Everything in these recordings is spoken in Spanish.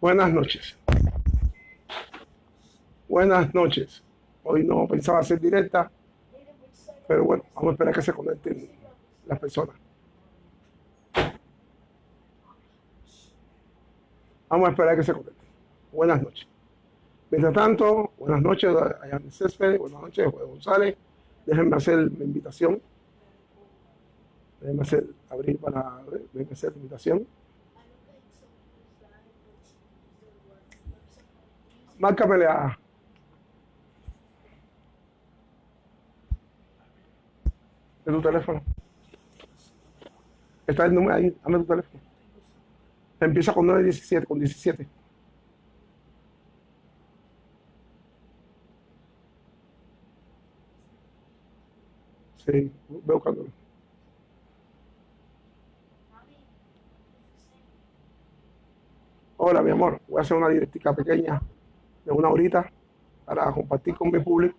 Buenas noches. Buenas noches. Hoy no pensaba hacer directa, pero bueno, vamos a esperar que se conecten las personas. Vamos a esperar que se conecten. Buenas noches. Mientras tanto, buenas noches a Yanni Céspedes, buenas noches a Juan González. Déjenme hacer mi invitación. Déjenme hacer la invitación. Márcamele de tu teléfono. Está el número ahí, dame tu teléfono. Empieza con 917, con 17. Sí, veo buscándolo. Hola, mi amor. Voy a hacer una directica pequeña de una horita para compartir con mi público.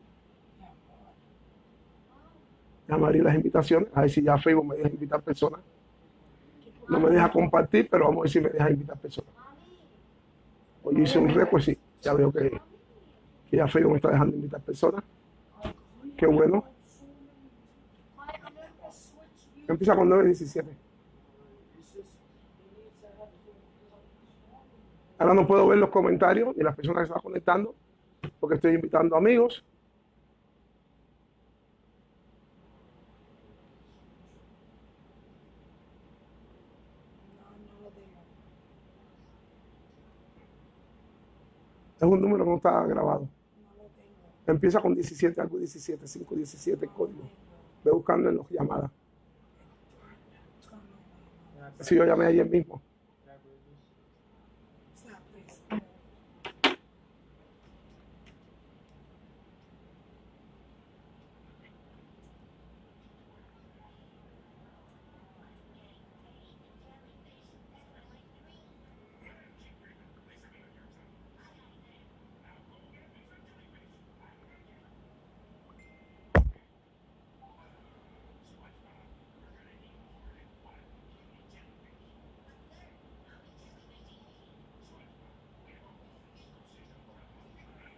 Déjame abrir las invitaciones, a ver si ya Facebook me deja invitar personas. No me deja compartir, pero vamos a ver si me deja invitar personas. Hoy hice un récord, sí, ya veo que ya Facebook me está dejando invitar personas. Qué bueno. Empieza con 9:17. Ahora no puedo ver los comentarios de las personas que se van conectando porque estoy invitando amigos. Es un número que no está grabado. Empieza con 17, algo 17, 517 código. Ve buscando en las llamadas. Si yo llamé ayer mismo.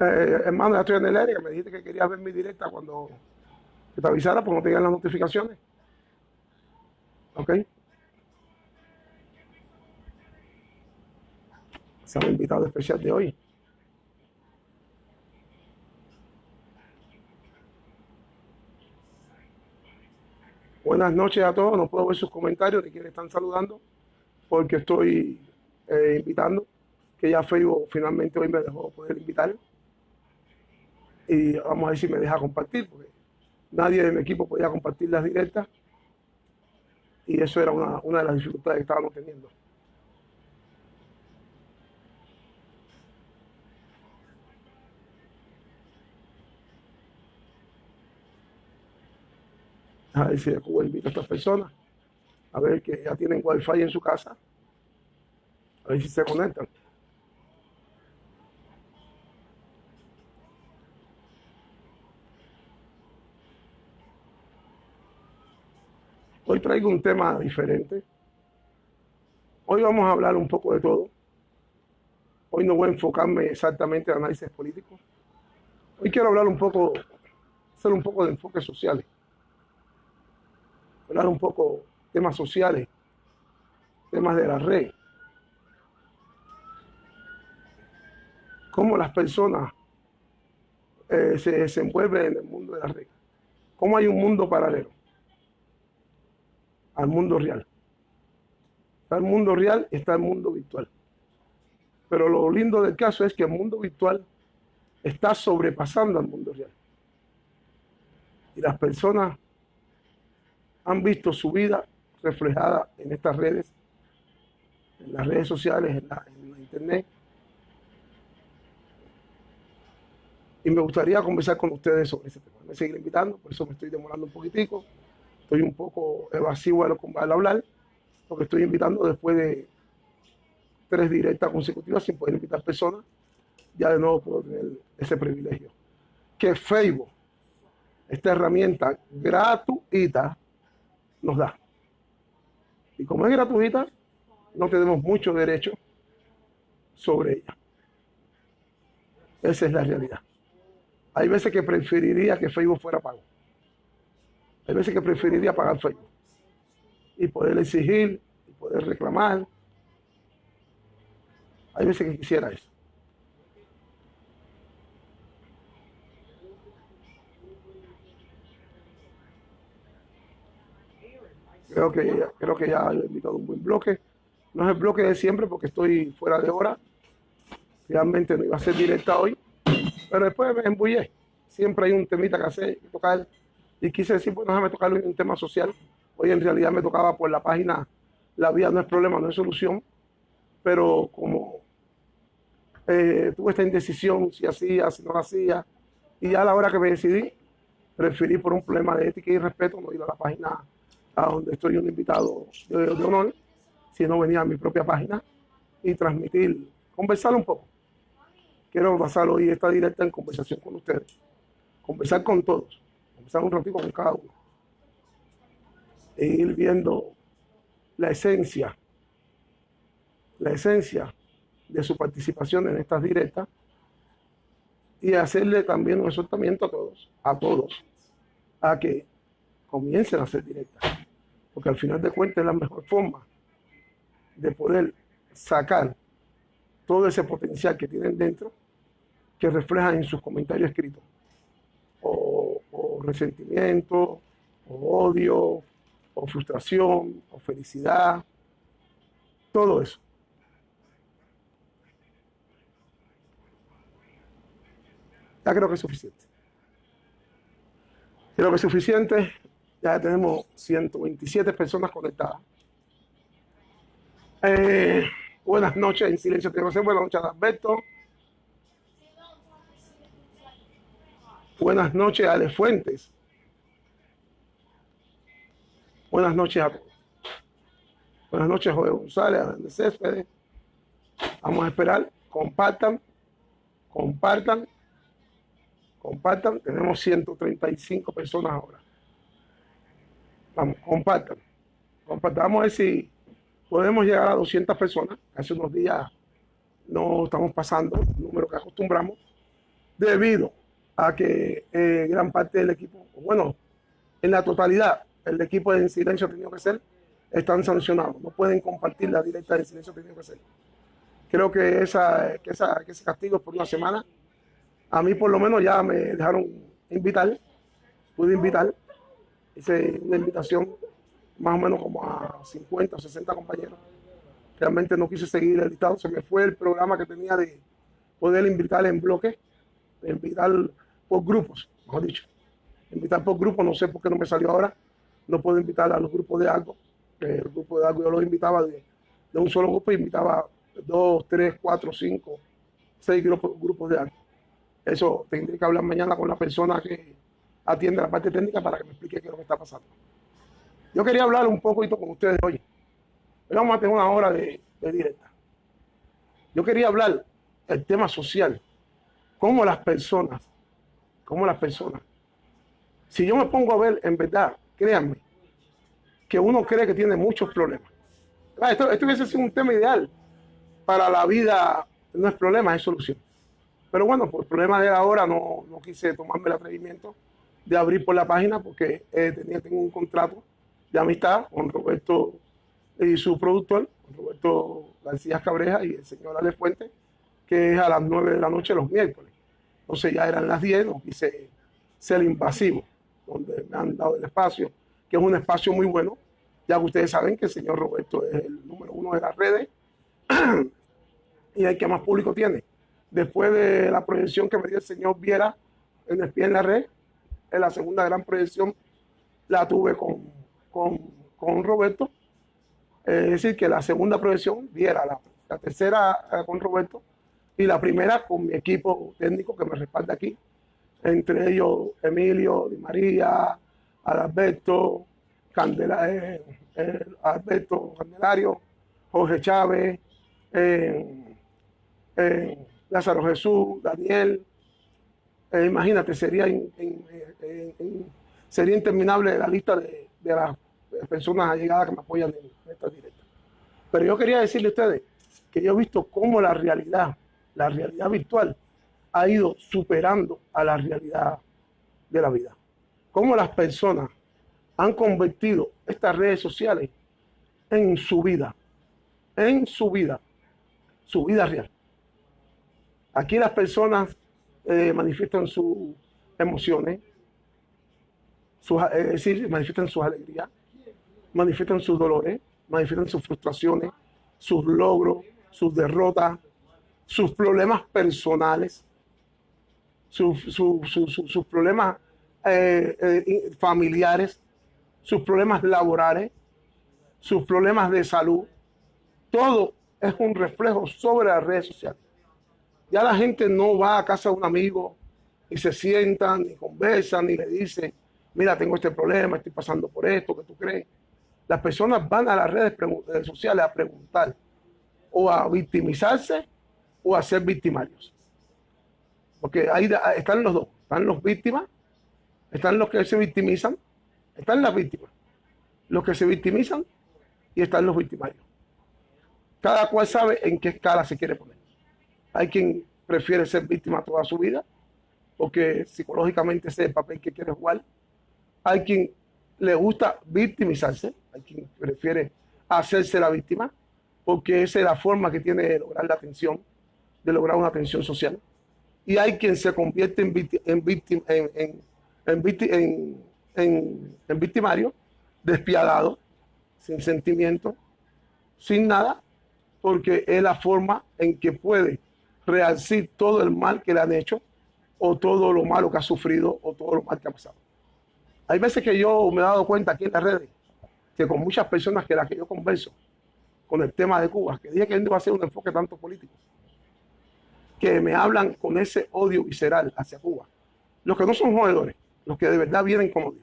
Hermano, ya estoy en el área. Me dijiste que querías ver mi directa cuando te avisara, porque no te llegan las notificaciones. Ok. Se ha invitado especial de hoy. Buenas noches a todos. No puedo ver sus comentarios de quienes están saludando porque estoy invitando, que ya Facebook finalmente hoy me dejó poder invitar. Y vamos a ver si me deja compartir, porque nadie de mi equipo podía compartir las directas y eso era una de las dificultades que estábamos teniendo. A ver si de Cuba invito a estas personas, a ver que ya tienen wifi en su casa, a ver si se conectan. Hoy traigo un tema diferente. Hoy vamos a hablar un poco de todo. Hoy no voy a enfocarme exactamente en análisis políticos. Hoy quiero hablar un poco, hacer un poco de enfoques sociales. Hablar un poco de temas sociales, temas de la red. Cómo las personas se desenvuelven en el mundo de la red. Cómo hay un mundo paralelo al mundo real. Está el mundo real y está el mundo virtual. Pero lo lindo del caso es que el mundo virtual está sobrepasando al mundo real. Y las personas han visto su vida reflejada en estas redes, en las redes sociales, en la internet. Y me gustaría conversar con ustedes sobre ese tema. Me seguiré invitando, por eso me estoy demorando un poquitico. Estoy un poco evasivo al hablar, porque estoy invitando después de 3 directas consecutivas sin poder invitar personas, ya de nuevo puedo tener ese privilegio. Que Facebook, esta herramienta gratuita, nos da. Y como es gratuita, no tenemos mucho derecho sobre ella. Esa es la realidad. Hay veces que preferiría que Facebook fuera pago. Hay veces que preferiría pagar Facebook y poder exigir, y poder reclamar. Hay veces que quisiera eso. Creo que ya he invitado un buen bloque. No es el bloque de siempre porque estoy fuera de hora. Realmente no iba a ser directa hoy, pero después me embullé. Siempre hay un temita que hacer, que tocar. Y quise decir, bueno, déjame tocar un tema social. Hoy en realidad me tocaba por la página La Vida No es Problema, No es Solución. Pero como tuve esta indecisión, si hacía, si no hacía, y ya a la hora que me decidí, preferí por un problema de ética y respeto no ir a la página a donde estoy un invitado de honor, sino venir a mi propia página y transmitir, conversar un poco. Quiero pasar hoy esta directa en conversación con ustedes, conversar con todos, conversar un ratito con cada uno e ir viendo la esencia de su participación en estas directas y hacerle también un exhortamiento a todos, a que comiencen a hacer directas, porque al final de cuentas es la mejor forma de poder sacar todo ese potencial que tienen dentro, que reflejan en sus comentarios escritos, o resentimiento, o odio, o frustración, o felicidad, todo eso. Ya creo que es suficiente. Creo que es suficiente. Ya tenemos 127 personas conectadas. Buenas noches, en silencio tengo que hacer. Buenas noches, Alberto. Buenas noches, Ale Fuentes. Buenas noches a todos. Buenas noches, Joel González, de Céspedes. Vamos a esperar. Compartan. Tenemos 135 personas ahora. Vamos, compartan. Vamos a ver si podemos llegar a 200 personas. Hace unos días no estamos pasando el número que acostumbramos, debido a que gran parte del equipo, bueno, en la totalidad, el equipo de En Silencio ha tenido que ser, están sancionados. No pueden compartir la directa de En Silencio, ha tenido que ser. Creo que ese castigo es por una semana. A mí por lo menos ya me dejaron invitar, pude invitar, hice una invitación más o menos como a 50 o 60 compañeros. Realmente no quise seguir el listado, se me fue el programa que tenía de poder invitar en bloque, de invitar por grupos, mejor dicho. Invitar por grupos, no sé por qué no me salió ahora, no puedo invitar a los grupos de algo. El grupo de algo yo los invitaba de un solo grupo, invitaba 2, 3, 4, 5, 6 grupos de algo. Eso tendré que hablar mañana con la persona que atiende la parte técnica para que me explique qué es lo que está pasando. Yo quería hablar un poquito con ustedes hoy. Hoy vamos a tener una hora de directa. Yo quería hablar del tema social. Cómo las personas, si yo me pongo a ver, en verdad, créanme, que uno cree que tiene muchos problemas. Esto hubiese sido un tema ideal para la vida, no es problema, es solución. Pero bueno, por el problema de ahora no quise tomarme el atrevimiento de abrir por la página porque tengo un contrato de amistad con Roberto y su productor, con Roberto García Cabreja y el señor Ale Fuente, que es a las 9 de la noche los miércoles. Entonces ya eran las 10, no quise ser invasivo, donde me han dado el espacio, que es un espacio muy bueno, ya que ustedes saben que el señor Roberto es el número 1 de las redes y el que más público tiene. Después de la proyección que me dio el señor Viera en El Pie en la Red, en la segunda gran proyección la tuve con Roberto. Es decir, que la segunda proyección Viera, la tercera con Roberto y la primera con mi equipo técnico que me respalda aquí, entre ellos Emilio, Di María, Adalberto, Alberto Candelario, Jorge Chávez, Lázaro Jesús, Daniel. Imagínate, sería interminable la lista de las personas allegadas que me apoyan en esta directa. Pero yo quería decirle a ustedes que yo he visto cómo la realidad virtual ha ido superando a la realidad de la vida. Cómo las personas han convertido estas redes sociales en su vida real. Aquí las personas manifiestan sus emociones, es decir, manifiestan sus alegrías, manifiestan sus dolores, manifiestan sus frustraciones, sus logros, sus derrotas, sus problemas personales, sus problemas familiares, sus problemas laborales, sus problemas de salud. Todo es un reflejo sobre las redes sociales. Ya la gente no va a casa de un amigo y se sientan, ni conversan, ni le dicen, mira, tengo este problema, estoy pasando por esto, ¿qué tú crees? Las personas van a las redes sociales a preguntar, o a victimizarse, o a ser victimarios. Porque ahí están los dos. Están los víctimas, están los que se victimizan, están las víctimas, los que se victimizan y están los victimarios. Cada cual sabe en qué escala se quiere poner. Hay quien prefiere ser víctima toda su vida, porque psicológicamente ese es el papel que quiere jugar. Hay quien le gusta victimizarse, hay quien prefiere hacerse la víctima, porque esa es la forma que tiene de lograr la atención, de lograr una atención social. Y hay quien se convierte en victimario, despiadado, sin sentimiento, sin nada, porque es la forma en que puede realzar todo el mal que le han hecho, o todo lo malo que ha sufrido, o todo lo mal que ha pasado. Hay veces que yo me he dado cuenta aquí en las redes, que con muchas personas que las que yo converso, con el tema de Cuba, que dije que no iba a ser un enfoque tanto político, que me hablan con ese odio visceral hacia Cuba. Los que no son jodedores, los que de verdad vienen con odio.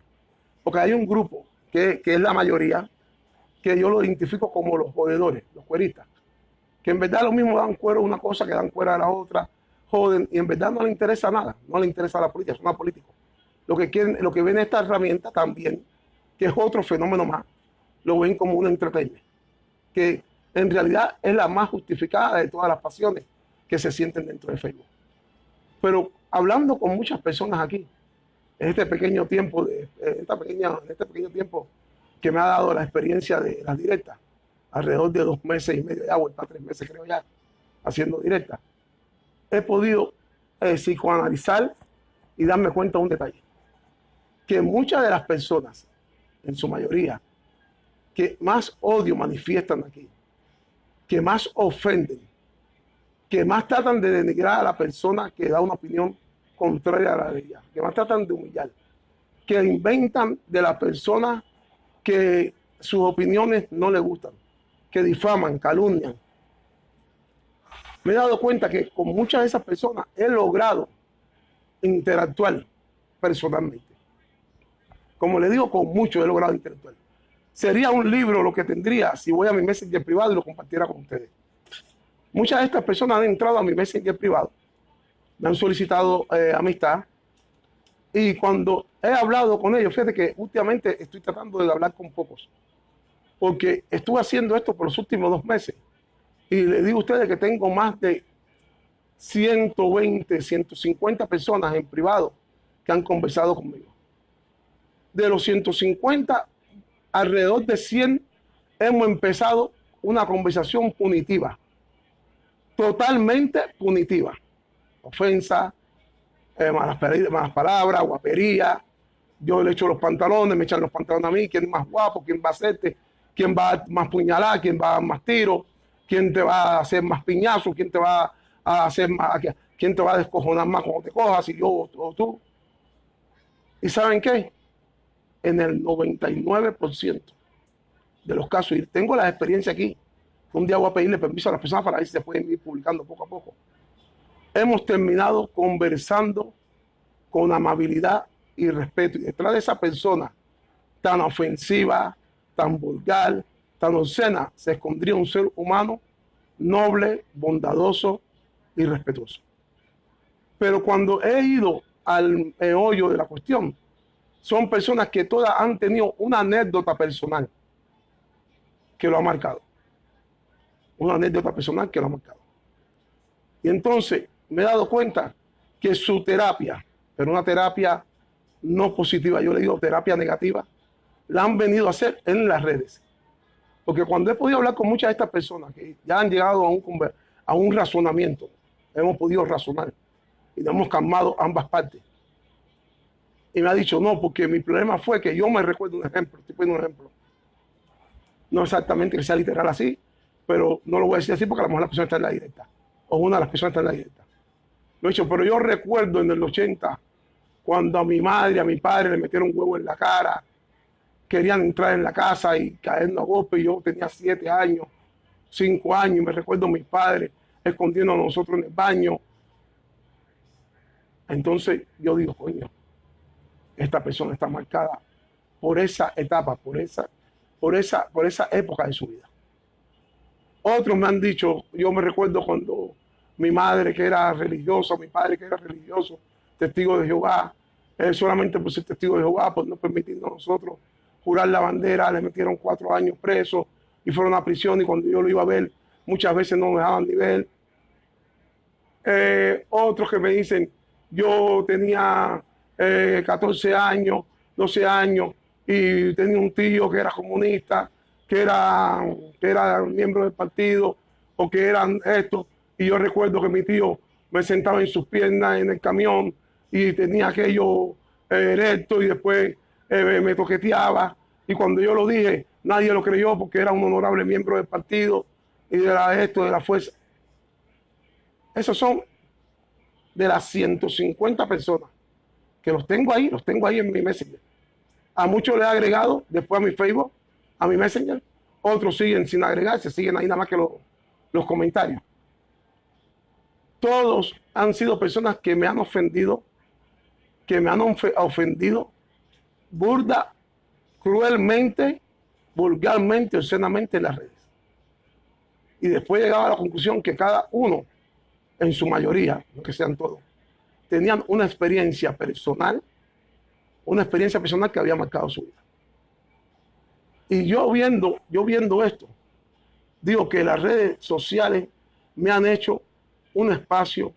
Porque hay un grupo que es la mayoría, que yo lo identifico como los jodedores, los cueristas, que en verdad lo mismo dan cuero a una cosa que dan cuero a la otra, joden, y en verdad no les interesa nada, no les interesa la política, son más políticos. Lo que quieren, lo que ven esta herramienta también, que es otro fenómeno más, lo ven como un entretenimiento, que en realidad es la más justificada de todas las pasiones que se sienten dentro de Facebook. Pero hablando con muchas personas aquí, en este pequeño tiempo, que me ha dado la experiencia de las directas, alrededor de 2 meses y medio, ya vuelta a 3 meses creo ya, haciendo directas, he podido psicoanalizar y darme cuenta de un detalle, que muchas de las personas, en su mayoría, que más odio manifiestan aquí, que más ofenden, que más tratan de denigrar a la persona que da una opinión contraria a la de ella, que más tratan de humillar, que inventan de la persona que sus opiniones no le gustan, que difaman, calumnian. Me he dado cuenta que con muchas de esas personas he logrado interactuar personalmente. Como le digo, con muchos he logrado interactuar. Sería un libro lo que tendría si voy a mi Messenger privado y lo compartiera con ustedes. Muchas de estas personas han entrado a mi Messenger privado, me han solicitado amistad, y cuando he hablado con ellos, fíjate que últimamente estoy tratando de hablar con pocos, porque estuve haciendo esto por los últimos 2 meses, y les digo a ustedes que tengo más de 120, 150 personas en privado que han conversado conmigo. De los 150, alrededor de 100 hemos empezado una conversación punitiva, totalmente punitiva. Ofensa, malas palabras, guapería. Yo le echo los pantalones, me echan los pantalones a mí, quién es más guapo, quién va a hacerte, quién va más puñalar, quién va a dar más tiros, quién te va a hacer más piñazos, quién te va a hacer más, quién te va a descojonar más cuando te cojas, si yo o tú. ¿Y saben qué? En el 99% de los casos, y tengo la experiencia aquí, un día voy a pedirle permiso a las personas para ver si se pueden ir publicando poco a poco, hemos terminado conversando con amabilidad y respeto, y detrás de esa persona tan ofensiva, tan vulgar, tan obscena, se escondría un ser humano noble, bondadoso y respetuoso. Pero cuando he ido al meollo de la cuestión, son personas que todas han tenido una anécdota personal que lo ha marcado. Una anécdota personal que lo ha marcado. Y entonces me he dado cuenta que su terapia, pero una terapia no positiva, yo le digo terapia negativa, la han venido a hacer en las redes. Porque cuando he podido hablar con muchas de estas personas que ya han llegado a un razonamiento, hemos podido razonar y nos hemos calmado ambas partes. Y me ha dicho, no, porque mi problema fue que yo me recuerdo un ejemplo, estoy poniendo un ejemplo. No exactamente que sea literal así, pero no lo voy a decir así porque a lo mejor la persona está en la directa. O una de las personas está en la directa. Me ha dicho, pero yo recuerdo en el 80, cuando a mi madre y a mi padre le metieron un huevo en la cara, querían entrar en la casa y caernos a golpe. Yo tenía 7 años, 5 años, y me recuerdo a mis padres escondiendo a nosotros en el baño. Entonces yo digo, coño, esta persona está marcada por esa etapa, por esa época de su vida. Otros me han dicho, yo me recuerdo cuando mi madre que era religiosa, mi padre que era religioso, testigo de Jehová, solamente por ser testigo de Jehová, por no permitirnos a nosotros jurar la bandera, le metieron 4 años presos y fueron a prisión, y cuando yo lo iba a ver, muchas veces no me dejaban ni ver. Otros que me dicen, yo tenía 14 años, 12 años, y tenía un tío que era comunista, que era miembro del partido, o que eran esto, y yo recuerdo que mi tío me sentaba en sus piernas en el camión y tenía aquello erecto, y después me toqueteaba, y cuando yo lo dije, nadie lo creyó porque era un honorable miembro del partido y de la fuerza. Esos son de las 150 personas que los tengo ahí en mi Messenger. A muchos le he agregado después a mi Facebook, a mi Messenger. Otros siguen sin agregarse, siguen ahí nada más que los comentarios. Todos han sido personas que me han ofendido, burda, cruelmente, vulgarmente, obscenamente en las redes. Y después llegaba a la conclusión que cada uno, en su mayoría, no que sean todos, tenían una experiencia personal que había marcado su vida. Y yo viendo esto, digo que las redes sociales me han hecho un espacio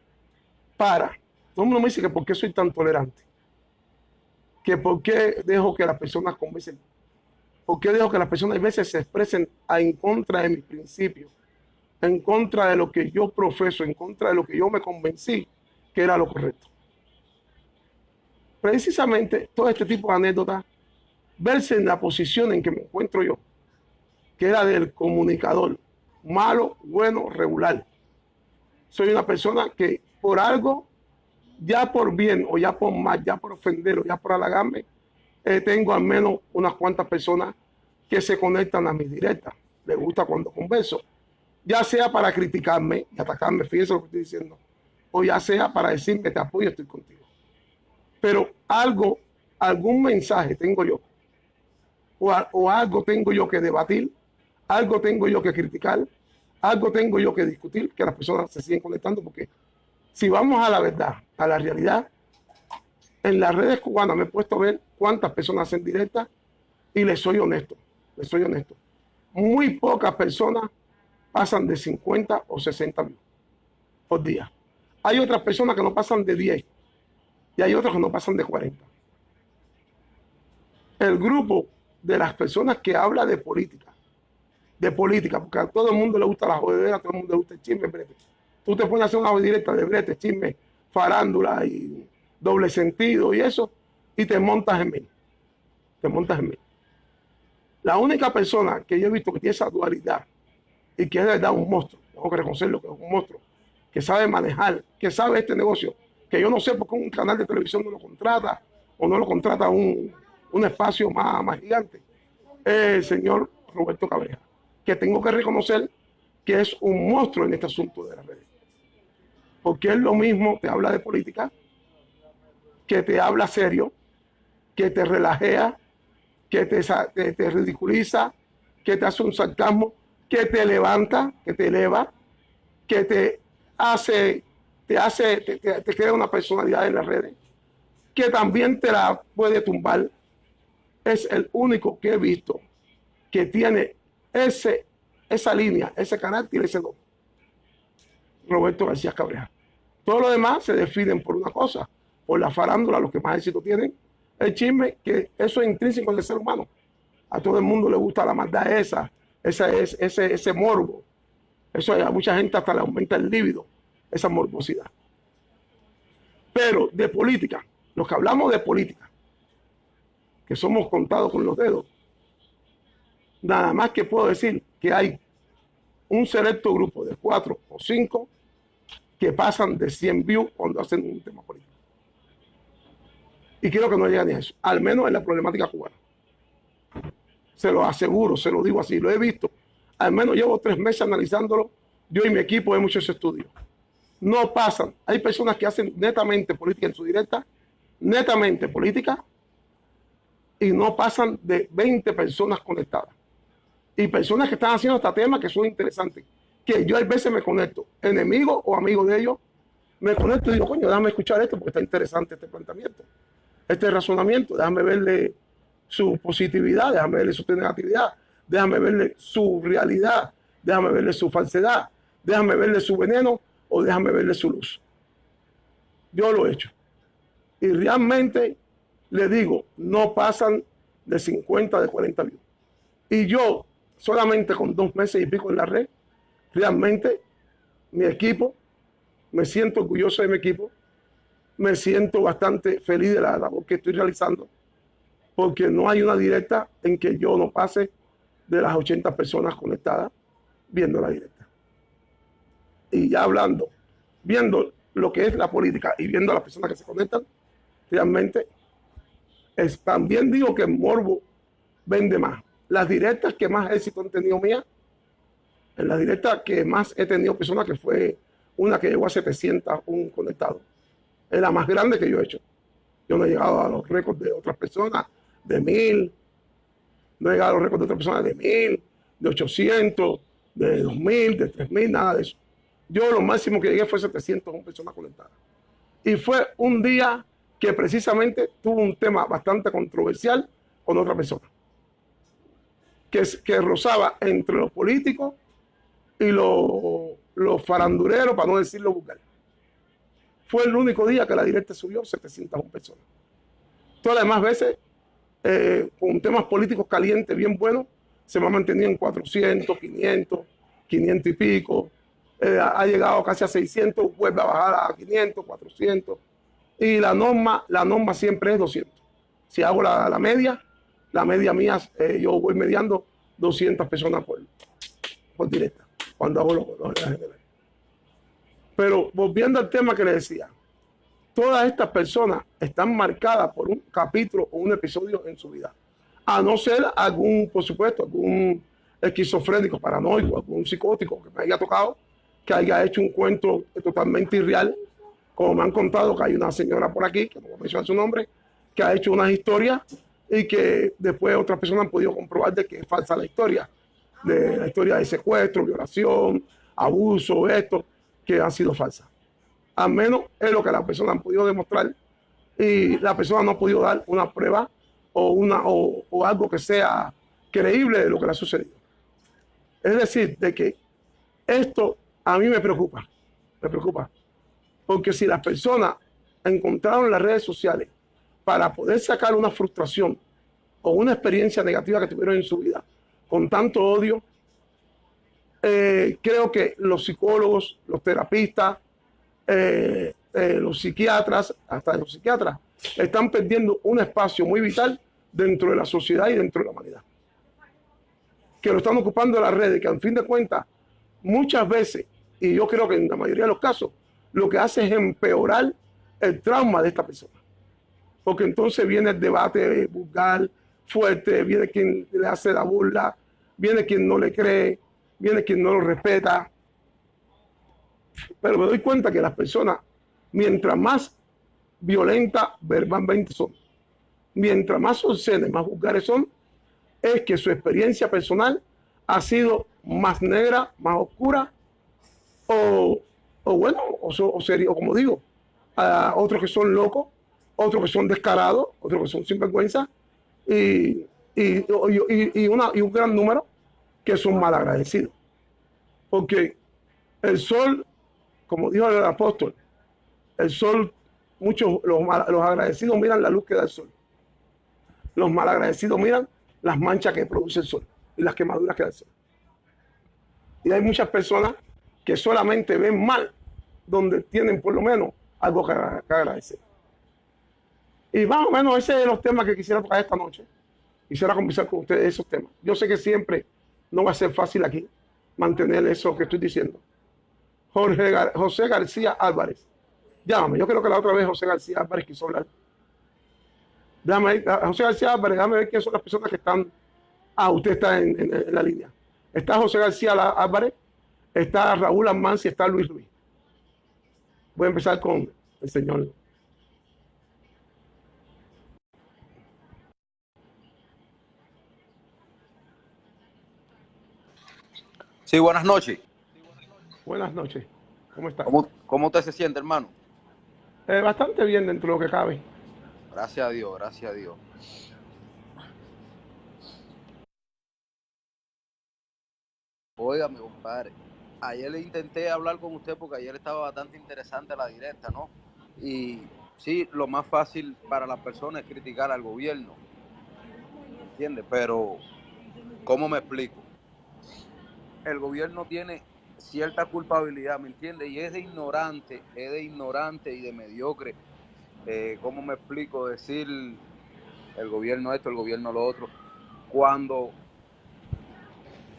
para, todo el mundo me dice que por qué soy tan tolerante, que por qué dejo que las personas conversen, por qué dejo que las personas a veces se expresen en contra de mis principios, en contra de lo que yo profeso, en contra de lo que yo me convencí que era lo correcto. Precisamente todo este tipo de anécdotas, verse en la posición en que me encuentro yo, que era del comunicador, malo, bueno, regular. Soy una persona que por algo, ya por bien o ya por mal, ya por ofender o ya por halagarme, tengo al menos unas cuantas personas que se conectan a mis directas. Les gusta cuando converso, ya sea para criticarme y atacarme, fíjense lo que estoy diciendo, o ya sea para decirme te apoyo, estoy contigo. Pero algún mensaje tengo yo, o algo tengo yo que debatir, algo tengo yo que criticar, algo tengo yo que discutir, que las personas se siguen conectando, porque si vamos a la verdad, a la realidad, en las redes cubanas me he puesto a ver cuántas personas hacen directas y les soy honesto. Muy pocas personas pasan de 50 o 60 views por día. Hay otras personas que no pasan de 10 y hay otras que no pasan de 40. El grupo de las personas que habla de política, porque a todo el mundo le gusta la jodedera, a todo el mundo le gusta el chisme, brete. Tú te pones a hacer una directa de brete, chisme, farándula y doble sentido y eso, y te montas en mí. La única persona que yo he visto que tiene esa dualidad y que es de verdad un monstruo, tengo que reconocerlo que es un monstruo, que sabe manejar, que sabe este negocio, que yo no sé por qué un canal de televisión no lo contrata o no lo contrata un espacio más gigante, es el señor Roberto Cabreja, que tengo que reconocer que es un monstruo en este asunto de las redes. Porque es lo mismo, te habla de política, que te habla serio, que te relajea, que te ridiculiza, que te hace un sarcasmo, que te levanta, que te eleva, que te crea una personalidad en las redes, que también te la puede tumbar. Es el único que he visto que tiene esa línea, ese carácter, ese don. Roberto García Cabrera. Todo lo demás se definen por una cosa, por la farándula, los que más éxito tienen, el chisme, que eso es intrínseco del ser humano. A todo el mundo le gusta la maldad ese morbo. Eso a mucha gente hasta le aumenta el líbido, esa morbosidad. Pero de política, los que hablamos de política, que somos contados con los dedos, nada más que puedo decir que hay un selecto grupo de 4 o 5 que pasan de 100 views cuando hacen un tema político. Y creo que no llegan ni a eso, al menos en la problemática cubana. Se lo aseguro, se lo digo así, lo he visto. Al menos llevo 3 meses analizándolo. Yo y mi equipo hemos hecho ese estudio. No pasan. Hay personas que hacen netamente política en su directa, netamente política, y no pasan de 20 personas conectadas. Y personas que están haciendo este tema que son interesantes, que yo a veces me conecto, enemigo o amigo de ellos, me conecto y digo, coño, déjame escuchar esto porque está interesante este planteamiento, este razonamiento, déjame verle su positividad, déjame verle su negatividad, déjame verle su realidad, déjame verle su falsedad, déjame verle su veneno o déjame verle su luz. Yo lo he hecho. Y realmente le digo, no pasan de 50, de 40 views. Y yo, solamente con 2 meses y pico en la red, realmente mi equipo, me siento orgulloso de mi equipo, me siento bastante feliz de la labor que estoy realizando, porque no hay una directa en que yo no pase de las 80 personas conectadas viendo la directa. Y ya hablando, viendo lo que es la política y viendo a las personas que se conectan, realmente también digo que el morbo vende más. Las directas que más éxito han tenido mías, en la directa que más he tenido personas, que fue una que llegó a 701 conectados, es la más grande que yo he hecho. Yo no he llegado a los récords de otras personas de 1000, no he llegado a los récords de otras personas de 1000, de 800, de 2000, de 3000, nada de eso. Yo lo máximo que llegué fue 701 personas conectadas. Y fue un día que precisamente tuvo un tema bastante controversial con otra persona, que rozaba entre los políticos y los farandureros, para no decirlo vulgar. Fue el único día que la directa subió 701 personas. Todas las demás veces, con temas políticos calientes, bien buenos, se me ha mantenido en 400, 500, 500 y pico. Ha llegado casi a 600, vuelve a bajar a 500, 400. Y la norma siempre es 200. Si hago la media mía, yo voy mediando 200 personas por directa, cuando hago los generales. Pero volviendo al tema que le decía, todas estas personas están marcadas por un capítulo o un episodio en su vida. A no ser algún, por supuesto, algún esquizofrénico, paranoico, algún psicótico que me haya tocado, que haya hecho un cuento totalmente irreal, como me han contado que hay una señora por aquí, que no voy a mencionar su nombre, que ha hecho unas historias y que después otras personas han podido comprobar de que es falsa la historia de secuestro, violación, abuso, esto, que han sido falsas. Al menos es lo que las personas han podido demostrar y la persona no ha podido dar una prueba o algo que sea creíble de lo que le ha sucedido. Es decir, de que esto a mí me preocupa, porque si las personas encontraron las redes sociales para poder sacar una frustración o una experiencia negativa que tuvieron en su vida con tanto odio, creo que los psicólogos, los terapistas, los psiquiatras, hasta los psiquiatras, están perdiendo un espacio muy vital dentro de la sociedad y dentro de la humanidad. Que lo están ocupando las redes, que al fin de cuentas, muchas veces, y yo creo que en la mayoría de los casos, lo que hace es empeorar el trauma de esta persona. Porque entonces viene el debate vulgar, fuerte, viene quien le hace la burla, viene quien no le cree, viene quien no lo respeta. Pero me doy cuenta que las personas, mientras más violentas verbalmente son, mientras más obscenas, más vulgares son, es que su experiencia personal ha sido más negra, más oscura, o, o bueno, o sería, o como digo, otros que son locos, otros que son descarados, otros que son sinvergüenza, y, y un gran número que son malagradecidos. Porque el sol, como dijo el apóstol, el sol, muchos, los agradecidos miran la luz que da el sol. Los malagradecidos miran las manchas que produce el sol y las quemaduras que da el sol. Y hay muchas personas que solamente ven mal donde tienen por lo menos algo que agradecer. Y más o menos ese es los temas que quisiera tocar esta noche. Quisiera conversar con ustedes de esos temas. Yo sé que siempre no va a ser fácil aquí mantener eso que estoy diciendo. José García Álvarez. Llámame. Yo creo que la otra vez José García Álvarez quiso hablar. Déjame, José García Álvarez, déjame ver quiénes son las personas que están. Usted está en la línea. Está José García Álvarez, está Raúl Almanzi, está Luis Ruiz. Voy a empezar con el señor. Sí, buenas noches. Buenas noches. ¿Cómo está? ¿Cómo usted se siente, hermano? Bastante bien dentro de lo que cabe. Gracias a Dios, gracias a Dios. Oiga, mi compadre, ayer le intenté hablar con usted porque ayer estaba bastante interesante la directa, ¿no? Y sí, lo más fácil para la persona es criticar al gobierno, ¿entiendes? Pero, ¿cómo me explico? El gobierno tiene cierta culpabilidad, ¿me entiendes? Y es de ignorante y de mediocre. ¿Cómo me explico? Decir el gobierno esto, el gobierno lo otro, cuando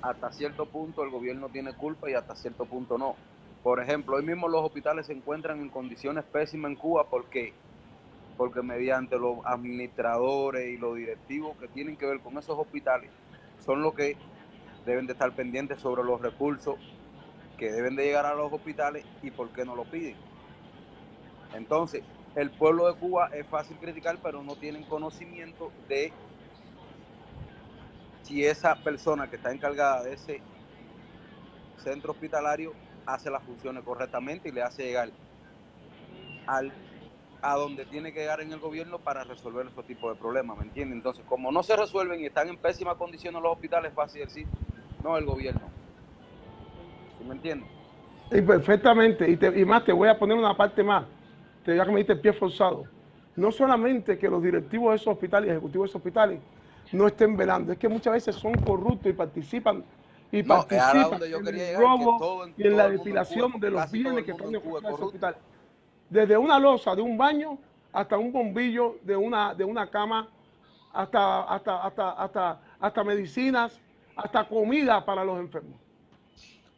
hasta cierto punto el gobierno tiene culpa y hasta cierto punto no. Por ejemplo, hoy mismo los hospitales se encuentran en condiciones pésimas en Cuba porque mediante los administradores y los directivos que tienen que ver con esos hospitales son los que deben de estar pendientes sobre los recursos que deben de llegar a los hospitales y por qué no lo piden. Entonces, el pueblo de Cuba es fácil criticar, pero no tienen conocimiento de si esa persona que está encargada de ese centro hospitalario hace las funciones correctamente y le hace llegar a donde tiene que llegar en el gobierno para resolver esos tipos de problemas, ¿me entiendes? Entonces, como no se resuelven y están en pésimas condiciones los hospitales, es fácil decir, no, el gobierno. ¿Sí me entiendes? Y perfectamente. Y más, te voy a poner una parte más. Ya que me diste el pie forzado. No solamente que los directivos de esos hospitales, ejecutivos de esos hospitales, no estén velando, es que muchas veces son corruptos y participan en el robo y en la depilación de los bienes que están en esos hospitales. Desde una losa de un baño hasta un bombillo de una cama, hasta medicinas, hasta comida para los enfermos.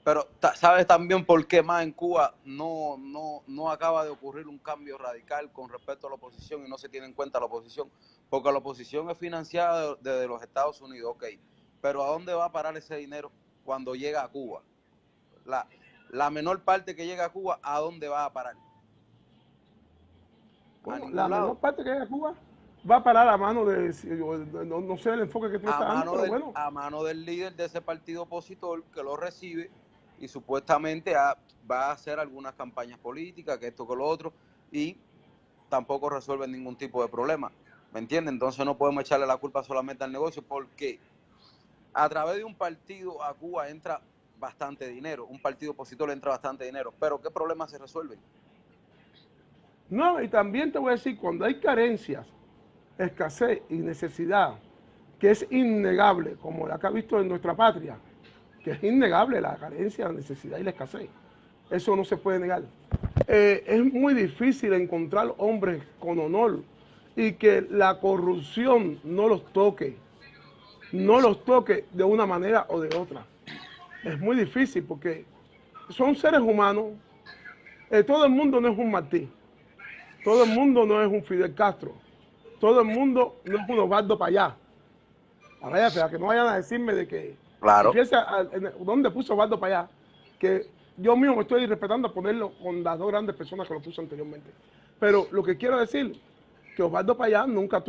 Pero ¿sabes también por qué más en Cuba no acaba de ocurrir un cambio radical con respecto a la oposición y no se tiene en cuenta la oposición? Porque la oposición es financiada desde los Estados Unidos, ok. Pero ¿a dónde va a parar ese dinero cuando llega a Cuba? La menor parte que llega a Cuba, ¿a dónde va a parar? Bueno, la menor parte que llega a Cuba va a parar a mano de, no sé el enfoque que tú estás dando, pero bueno. A mano del líder de ese partido opositor que lo recibe y supuestamente va a hacer algunas campañas políticas, que esto, que lo otro, y tampoco resuelve ningún tipo de problema, ¿me entiendes? Entonces no podemos echarle la culpa solamente al negocio porque a través de un partido a Cuba entra bastante dinero, un partido opositor entra bastante dinero, pero ¿qué problemas se resuelven? No, y también te voy a decir, cuando hay carencias, escasez y necesidad, que es innegable, como la que ha visto en nuestra patria, que es innegable la carencia, la necesidad y la escasez. Eso no se puede negar. Es muy difícil encontrar hombres con honor y que la corrupción no los toque de una manera o de otra. Es muy difícil porque son seres humanos. Todo el mundo no es un Martí, todo el mundo no es un Fidel Castro, todo el mundo no es un Osvaldo Payá. A que no vayan a decirme de que, claro, ¿dónde puso Osvaldo Payá? Que yo mismo me estoy respetando a ponerlo con las dos grandes personas que lo puso anteriormente. Pero lo que quiero decir, que Osvaldo Payá nunca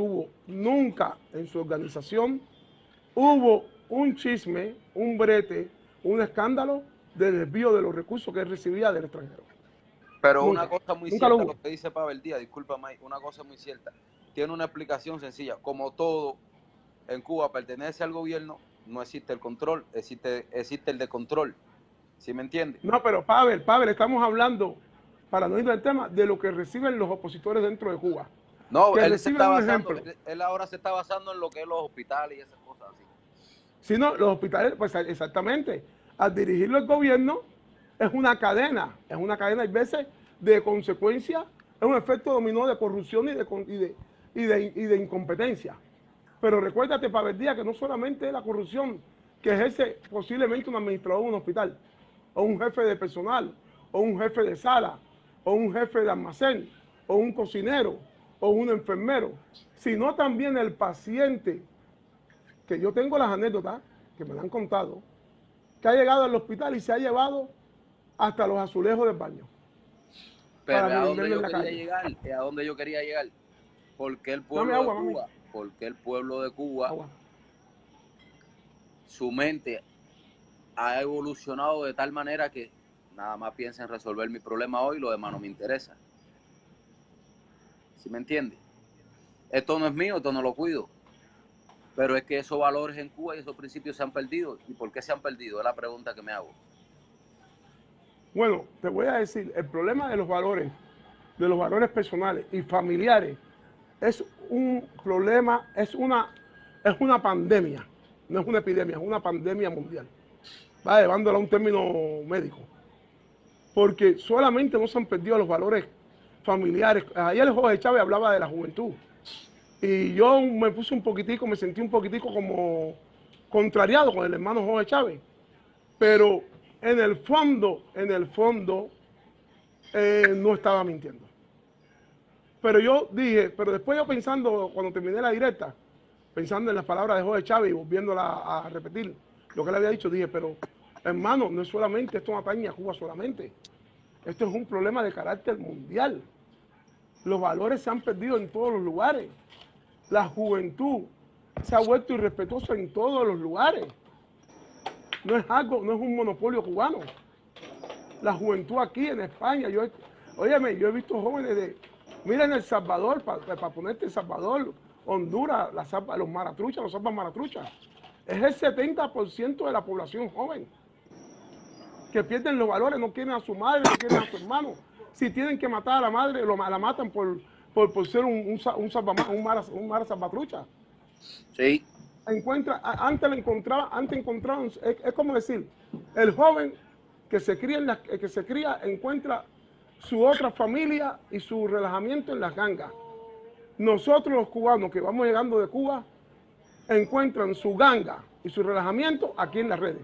en su organización hubo un chisme, un brete, un escándalo de desvío de los recursos que él recibía del extranjero. Pero Nunca, una cosa muy nunca lo cierta, hubo. lo que dice Pavel Díaz, disculpa Mike, una cosa muy cierta, tiene una explicación sencilla, como todo en Cuba pertenece al gobierno, no existe el control, existe el de control, ¿sí me entiende? No, pero Pavel, estamos hablando, para no ir del tema, de lo que reciben los opositores dentro de Cuba. No, Que él se reciben está un basando, ejemplo. él ahora se está basando en lo que es los hospitales y esas cosas así. Si no, los hospitales, pues exactamente, al dirigirlo el gobierno, es una cadena, hay veces de consecuencia, es un efecto dominó de corrupción y de incompetencia. Pero recuérdate, Pavel Díaz, que no solamente es la corrupción que ejerce posiblemente un administrador de un hospital, o un jefe de personal, o un jefe de sala, o un jefe de almacén, o un cocinero, o un enfermero, sino también el paciente, que yo tengo las anécdotas que me la han contado, que ha llegado al hospital y se ha llevado hasta los azulejos del baño Pero para es a donde venderlo en yo la quería calle. llegar, es a donde yo quería llegar. Porque el Dame pueblo de agua, mami. Cuba, porque el pueblo de Cuba, Agua. su mente ha evolucionado de tal manera que nada más piensa en resolver mi problema hoy, lo demás no me interesa. ¿Sí me entiende? Esto no es mío, esto no lo cuido. Pero es que esos valores en Cuba y esos principios se han perdido. ¿Y por qué se han perdido? Es la pregunta que me hago. Bueno, te voy a decir, el problema de los valores personales y familiares, es un problema, es una pandemia, no es una epidemia, es una pandemia mundial. Va llevándolo a un término médico. Porque solamente no se han perdido los valores familiares. Ayer Jorge Chávez hablaba de la juventud. Y yo me puse un poquitico, me sentí un poquitico como contrariado con el hermano Jorge Chávez. Pero en el fondo, no estaba mintiendo. Pero yo dije, pero después yo pensando, cuando terminé la directa, pensando en las palabras de Jorge Chávez y volviéndola a repetir lo que le había dicho, dije, pero hermano, no es solamente, esto no atañe a Cuba solamente. Esto es un problema de carácter mundial. Los valores se han perdido en todos los lugares. La juventud se ha vuelto irrespetuosa en todos los lugares. No es un monopolio cubano. La juventud aquí en España, óyeme, yo he visto jóvenes miren El Salvador, para ponerte El Salvador, Honduras, los maratruchas, los salvas maratruchas. Es el 70% de la población joven que pierden los valores, no quieren a su madre, no quieren a su hermano. Si tienen que matar a la madre, la matan por ser un mara salvatrucha. Sí. Antes encontraban, es como decir, el joven que se cría encuentra su otra familia y su relajamiento en las gangas. Nosotros los cubanos que vamos llegando de Cuba encuentran su ganga y su relajamiento aquí en las redes.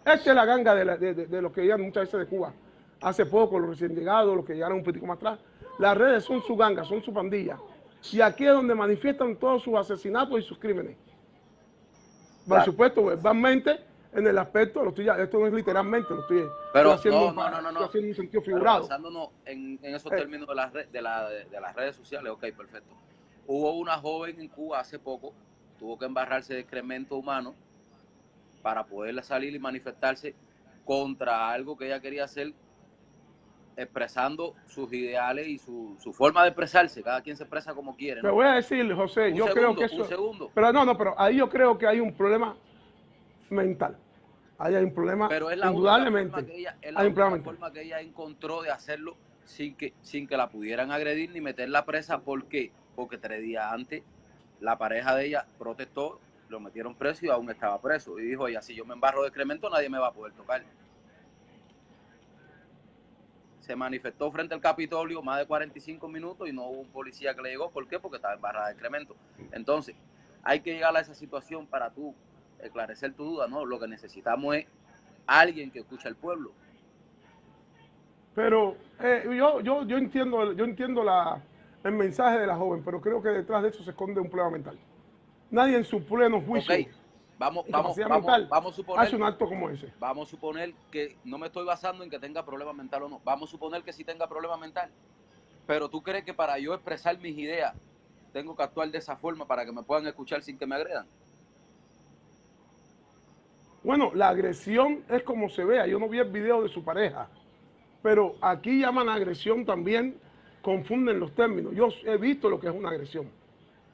Esta es la ganga de los que llegan muchas veces de Cuba. Hace poco, los recién llegados, los que llegaron un poquito más atrás. Las redes son su ganga, son su pandilla. Y aquí es donde manifiestan todos sus asesinatos y sus crímenes. Por Claro. supuesto, verbalmente, en el aspecto, esto no es literalmente, estoy Pero haciendo, no. un sentido Pero figurado. basándonos en esos términos de las redes sociales, ok, perfecto. Hubo una joven en Cuba hace poco, tuvo que embarrarse de excremento humano para poderla salir y manifestarse contra algo que ella quería hacer, expresando sus ideales y su forma de expresarse. Cada quien se expresa como quiere, Te ¿no? voy a decir, José, yo creo que eso... Un segundo. Pero no, pero ahí yo creo que hay un problema mental. Ahí hay un problema, Pero es la única indudablemente. forma que ella encontró de hacerlo sin que la pudieran agredir ni meterla presa. ¿Por qué? Porque 3 días antes la pareja de ella protestó, lo metieron preso y aún estaba preso. Y dijo ella, si yo me embarro de excremento nadie me va a poder tocar. Se manifestó frente al Capitolio más de 45 minutos y no hubo un policía que le llegó. ¿Por qué? Porque estaba embarrada de excremento. Entonces, hay que llegar a esa situación para tú esclarecer tu duda, ¿no? Lo que necesitamos es alguien que escuche al pueblo. Pero yo entiendo el mensaje de la joven, pero creo que detrás de eso se esconde un problema mental. Nadie en su pleno juicio Ok, vamos a suponer, hace un acto como ese. Vamos a suponer que no me estoy basando en que tenga problema mental o no. Vamos a suponer que sí tenga problema mental. Pero tú crees que para yo expresar mis ideas tengo que actuar de esa forma para que me puedan escuchar sin que me agredan. Bueno, la agresión es como se vea. Yo no vi el video de su pareja, pero aquí llaman agresión también, confunden los términos. Yo he visto lo que es una agresión.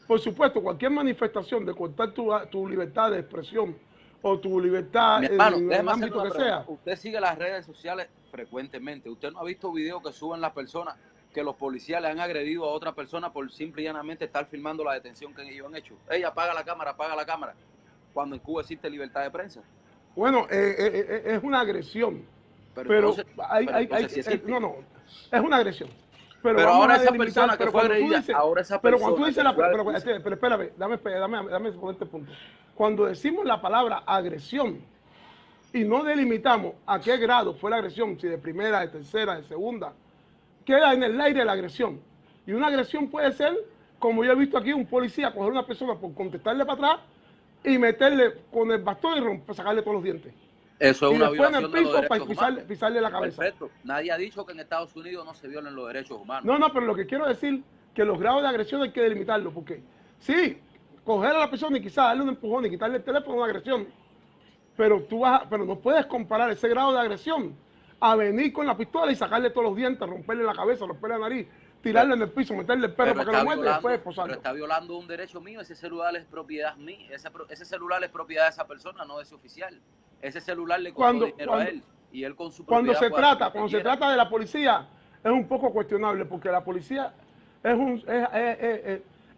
Por supuesto, cualquier manifestación de cortar tu libertad de expresión o tu libertad Mi hermano, en el déjeme hacerle ámbito una que pregunta. sea. Usted sigue las redes sociales frecuentemente. ¿Usted no ha visto videos que suben las personas que los policías le han agredido a otra persona por simple y llanamente estar filmando la detención que ellos han hecho? Ella apaga la cámara, cuando en Cuba existe libertad de prensa. Bueno, es una agresión, pero Pero entonces sí existe. no, es una agresión. Pero Pero vamos ahora a esa delimitar, persona que fue agredida, ahora esa pero cuando tú persona dices que fue agredida. pero espérame, dame poner este punto. Cuando decimos la palabra agresión y no delimitamos a qué grado fue la agresión, si de primera, de tercera, de segunda, queda en el aire la agresión. Y una agresión puede ser, como yo he visto aquí, un policía coger a una persona por contestarle para atrás y meterle con el bastón y sacarle todos los dientes. Eso es Y una después en el violación de los piso para derechos humanos. pisarle la cabeza. Perfecto. Nadie ha dicho que en Estados Unidos no se violen los derechos humanos. No, pero lo que quiero decir que los grados de agresión hay que delimitarlo, porque sí, coger a la persona y quizás darle un empujón y quitarle el teléfono es una agresión, pero no puedes comparar ese grado de agresión a venir con la pistola y sacarle todos los dientes, romperle la cabeza, romperle la nariz, tirarle en el piso, meterle el perro para que lo muerde y después esposarlo. Pero está violando un derecho mío. Ese celular es propiedad mía. Ese celular es propiedad de esa persona, no de ese oficial. Ese celular le costó dinero a él y él con su propiedad. Cuando se trata de la policía es un poco cuestionable, porque la policía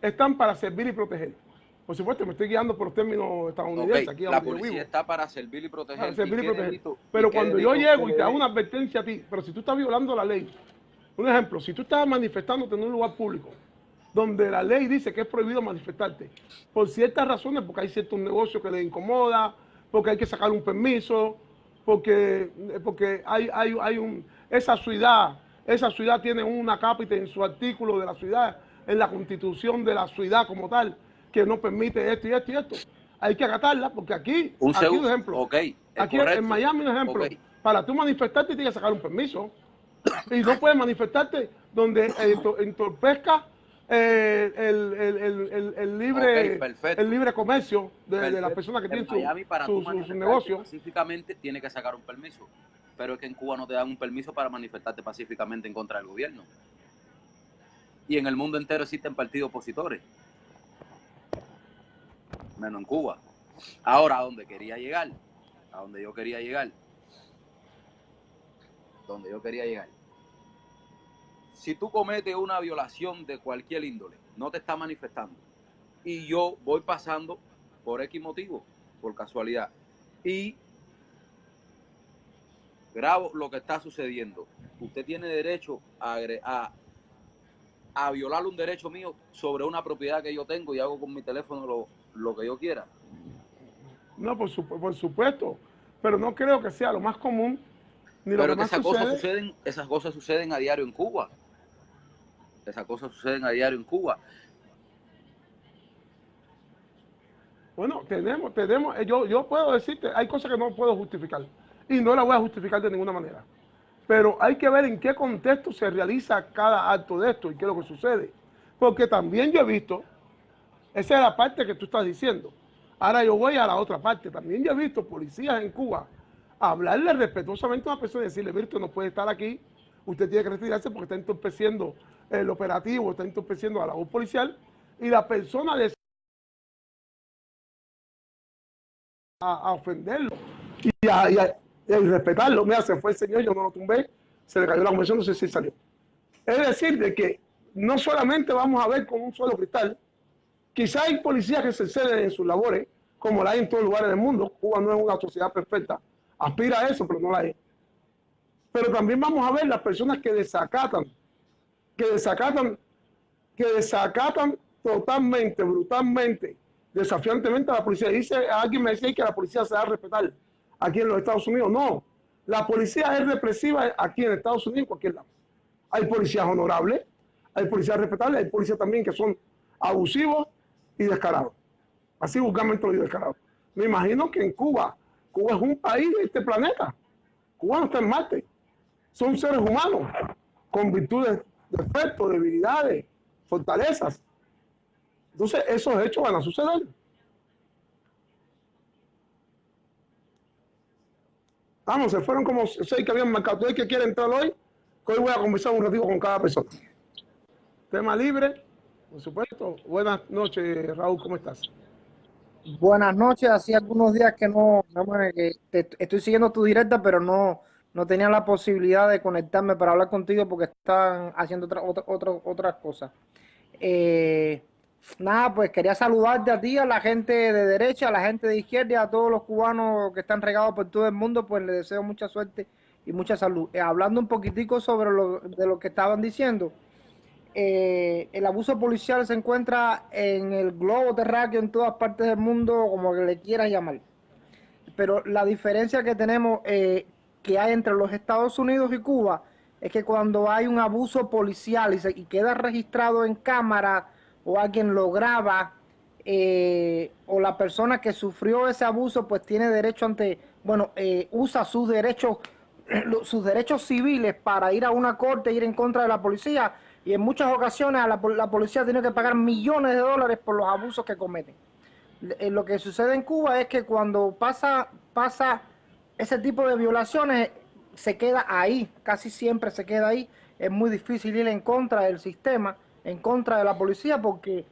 están para servir y proteger. Por supuesto, me estoy guiando por los términos estadounidenses. Okay, la policía está para servir y proteger. Para servir y proteger. Pero cuando yo llego y te hago una advertencia a ti, pero si tú estás violando la ley, un ejemplo, si tú estás manifestándote en un lugar público, donde la ley dice que es prohibido manifestarte, por ciertas razones, porque hay ciertos negocios que les incomoda, porque hay que sacar un permiso, porque esa ciudad tiene una cápita en su artículo de la ciudad, en la constitución de la ciudad como tal, que no permite esto y esto y esto. Hay que acatarla, porque aquí un ejemplo, aquí en Miami un ejemplo, para tú manifestarte tienes que sacar un permiso, y no puedes manifestarte donde entorpezca el libre comercio de las personas que tienen su negocio. Pacíficamente tiene que sacar un permiso, pero es que en Cuba no te dan un permiso para manifestarte pacíficamente en contra del gobierno. Y en el mundo entero existen partidos opositores, menos en Cuba. Ahora, ¿a dónde quería llegar? A donde yo quería llegar. Si tú cometes una violación de cualquier índole, no te estás manifestando, y yo voy pasando por X motivo, por casualidad, y grabo lo que está sucediendo, usted tiene derecho a violar un derecho mío sobre una propiedad que yo tengo y hago con mi teléfono lo que yo quiera. No, por supuesto, pero no creo que sea lo más común. Ni pero lo que esas cosas suceden a diario en Cuba. Bueno, yo puedo decirte, hay cosas que no puedo justificar y no las voy a justificar de ninguna manera. Pero hay que ver en qué contexto se realiza cada acto de esto y qué es lo que sucede. Porque también yo he visto, esa es la parte que tú estás diciendo. Ahora yo voy a la otra parte. También yo he visto policías en Cuba hablarle respetuosamente a una persona y decirle, mire, usted no puede estar aquí, usted tiene que retirarse porque está entorpeciendo el operativo, está entorpeciendo a la labor policial, y la persona decide a ofenderlo y a respetarlo. Mira, se fue el señor, yo no lo tumbé, se le cayó la conversación, no sé si salió. Es decir, de que no solamente vamos a ver con un solo cristal, quizá hay policías que se exceden en sus labores, como la hay en todos lugares del mundo. Cuba no es una sociedad perfecta, aspira a eso, pero no la es. Pero también vamos a ver las personas que desacatan totalmente, brutalmente, desafiantemente a la policía. Alguien me decía que la policía se da a respetar aquí en los Estados Unidos. No, la policía es represiva aquí en Estados Unidos, en cualquier lado. Hay policías honorables, hay policías respetables, hay policías también que son abusivos y descarados. Así vulgarmente lo digo, descarados. Me imagino que en Cuba es un país de este planeta. Cuba no está en Marte. Son seres humanos con virtudes, defectos, debilidades, fortalezas. Entonces, esos hechos van a suceder. Vamos, se fueron como 6 que habían marcado. Todo el que quiere entrar hoy, que hoy voy a conversar un ratito con cada persona. Tema libre, por supuesto. Buenas noches, Raúl, ¿cómo estás? Buenas noches, hacía algunos días que estoy siguiendo tu directa, pero no tenía la posibilidad de conectarme para hablar contigo porque están haciendo otras cosas. Eh, Nada, pues quería saludarte a ti, a la gente de derecha, a la gente de izquierda y a todos los cubanos que están regados por todo el mundo, pues les deseo mucha suerte y mucha salud. Hablando un poquitico sobre de lo que estaban diciendo, el abuso policial se encuentra en el globo terráqueo en todas partes del mundo, como que le quieras llamar. Pero la diferencia que tenemos, que hay entre los Estados Unidos y Cuba, es que cuando hay un abuso policial y queda registrado en cámara o alguien lo graba, o la persona que sufrió ese abuso pues tiene derecho ante, bueno, usa sus derechos civiles para ir a una corte, ir en contra de la policía, y en muchas ocasiones a la policía tiene que pagar millones de dólares por los abusos que cometen. Lo que sucede en Cuba es que cuando pasa ese tipo de violaciones, se queda ahí, casi siempre se queda ahí. Es muy difícil ir en contra del sistema, en contra de la policía, porque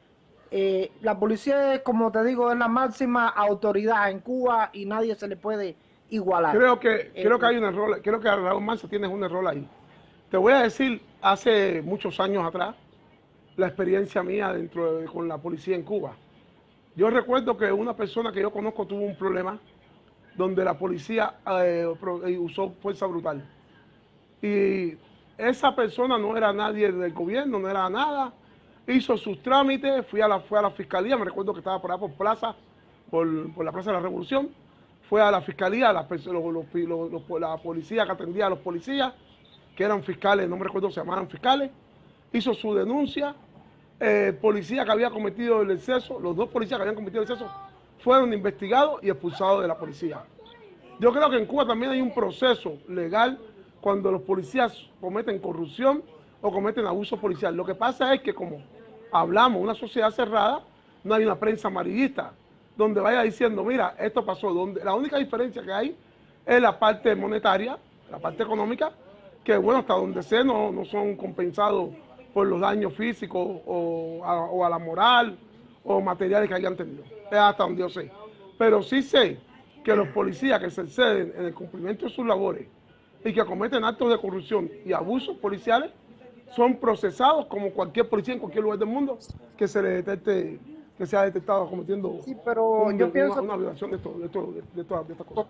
la policía, como te digo, es la máxima autoridad en Cuba y nadie se le puede igualar. Creo que hay un error, creo que Raúl Manso tienes un error ahí. Te voy a decir, hace muchos años atrás, la experiencia mía con la policía en Cuba. Yo recuerdo que una persona que yo conozco tuvo un problema donde la policía usó fuerza brutal. Y esa persona no era nadie del gobierno, no era nada. Hizo sus trámites, fue a la fiscalía, me recuerdo que estaba por ahí por Plaza, por la Plaza de la Revolución. Fue a la fiscalía, la policía que atendía a los policías, que eran fiscales, no me recuerdo, se llamaban fiscales. Hizo su denuncia. El policía que había cometido el exceso, los dos policías que habían cometido el exceso, fueron investigados y expulsados de la policía. Yo creo que en Cuba también hay un proceso legal cuando los policías cometen corrupción o cometen abuso policial. Lo que pasa es que como hablamos, una sociedad cerrada, no hay una prensa amarillista donde vaya diciendo, mira, esto pasó. La única diferencia que hay es la parte monetaria, la parte económica, que bueno, hasta donde sé no son compensados por los daños físicos o a la moral o materiales que hayan tenido. Es hasta donde yo sé. Pero sí sé que los policías que se exceden en el cumplimiento de sus labores y que cometen actos de corrupción y abusos policiales son procesados como cualquier policía en cualquier lugar del mundo que se le detecte, que sea detectado cometiendo Sí, pero yo pienso, una violación de estas cosas.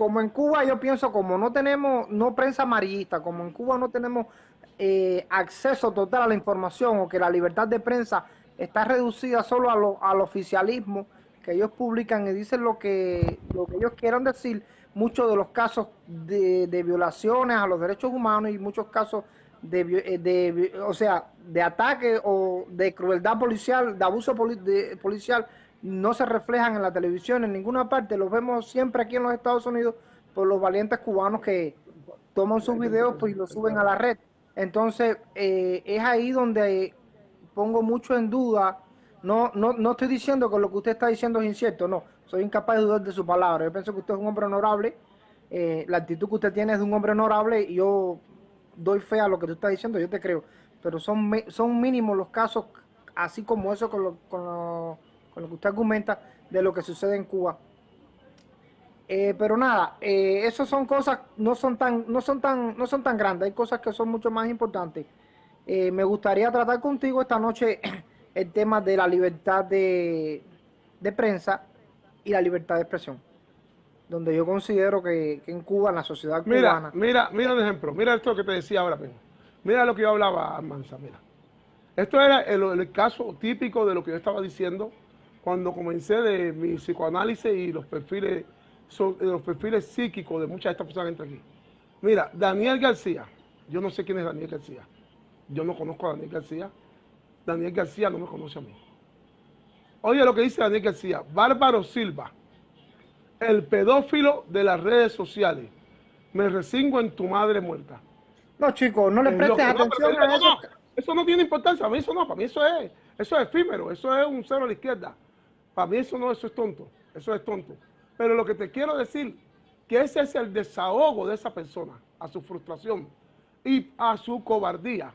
como en Cuba, yo pienso, como no tenemos, no prensa amarillista, como en Cuba no tenemos acceso total a la información, o que la libertad de prensa está reducida solo al oficialismo, que ellos publican y dicen lo que ellos quieran decir. Muchos de los casos de violaciones a los derechos humanos y muchos casos o sea, de ataque o de crueldad policial, de abuso policial, no se reflejan en la televisión en ninguna parte. Los vemos siempre aquí en los Estados Unidos por los valientes cubanos que toman sus videos pues, y los suben a la red. Entonces, es ahí donde pongo mucho en duda. No estoy diciendo que lo que usted está diciendo es incierto, no. Soy incapaz de dudar de su palabra. Yo pienso que usted es un hombre honorable. La actitud que usted tiene es de un hombre honorable y yo doy fe a lo que tú estás diciendo, yo te creo. Pero son mínimos los casos, así como eso con lo que usted argumenta de lo que sucede en Cuba. Pero nada, eso son cosas, no son tan grandes, hay cosas que son mucho más importantes. Me gustaría tratar contigo esta noche el tema de la libertad de prensa y la libertad de expresión, donde yo considero que en Cuba, en la sociedad cubana... Mira un ejemplo, mira esto que te decía ahora mismo. Mira lo que yo hablaba, Almanza, mira. Esto era el caso típico de lo que yo estaba diciendo cuando comencé de mi psicoanálisis y los perfiles psíquicos de muchas de estas personas que entran aquí. Mira, Daniel García, yo no sé quién es Daniel García. Yo no conozco a Daniel García. Daniel García no me conoce a mí. Oye lo que dice Daniel García. Bárbaro Silva, el pedófilo de las redes sociales. Me resigno en tu madre muerta. No, chicos, no le prestes atención a eso. Eso no tiene importancia, para mí eso no, para mí eso es efímero, eso es un cero a la izquierda. Para mí eso no, eso es tonto, eso es tonto. Pero lo que te quiero decir que ese es el desahogo de esa persona, a su frustración y a su cobardía.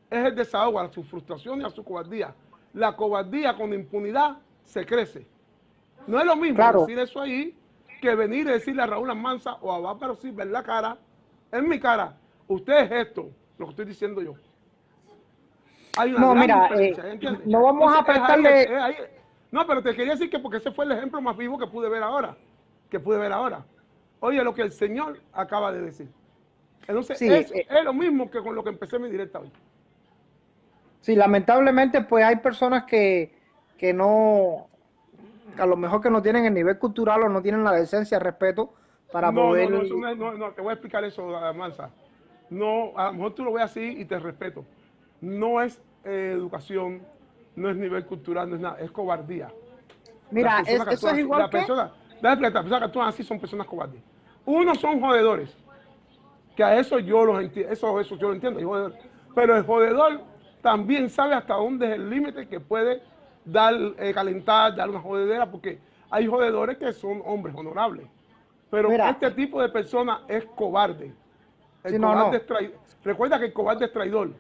Es el desahogo a su frustración y a su cobardía. La cobardía con impunidad se crece. No es lo mismo Claro. decir eso ahí que venir y decirle a Raúl Almanza o a Bárbaro Silva en la cara, en mi cara, usted es esto, lo que estoy diciendo yo. Hay una No, gran mira, diferencia, ¿entiendes? no vamos Entonces, a prestarle... es ahí. No, pero te quería decir que porque ese fue el ejemplo más vivo que pude ver ahora. Oye, lo que el Señor acaba de decir. Entonces, Sí, es lo mismo que con lo que empecé mi directa hoy. sí, lamentablemente, pues hay personas que no, a lo mejor que no tienen el nivel cultural o no tienen la decencia, el respeto para No, poder... no, no, eso no, no, te voy a explicar eso, Almanza. No, a lo mejor tú lo ves así y te respeto. No es educación, no es nivel cultural, no es nada, es cobardía. Mira, Las eso es igual que... personas que actúan así son personas cobardes. Unos son jodedores, que a eso yo los entiendo, eso yo lo entiendo, pero el jodedor también sabe hasta dónde es el límite que puede dar, calentar, dar una jodedera, porque hay jodedores que son hombres honorables. Pero Mira, este tipo de persona es cobarde. El sí, no, cobarde no. es traidor. Recuerda que el cobarde es traidor.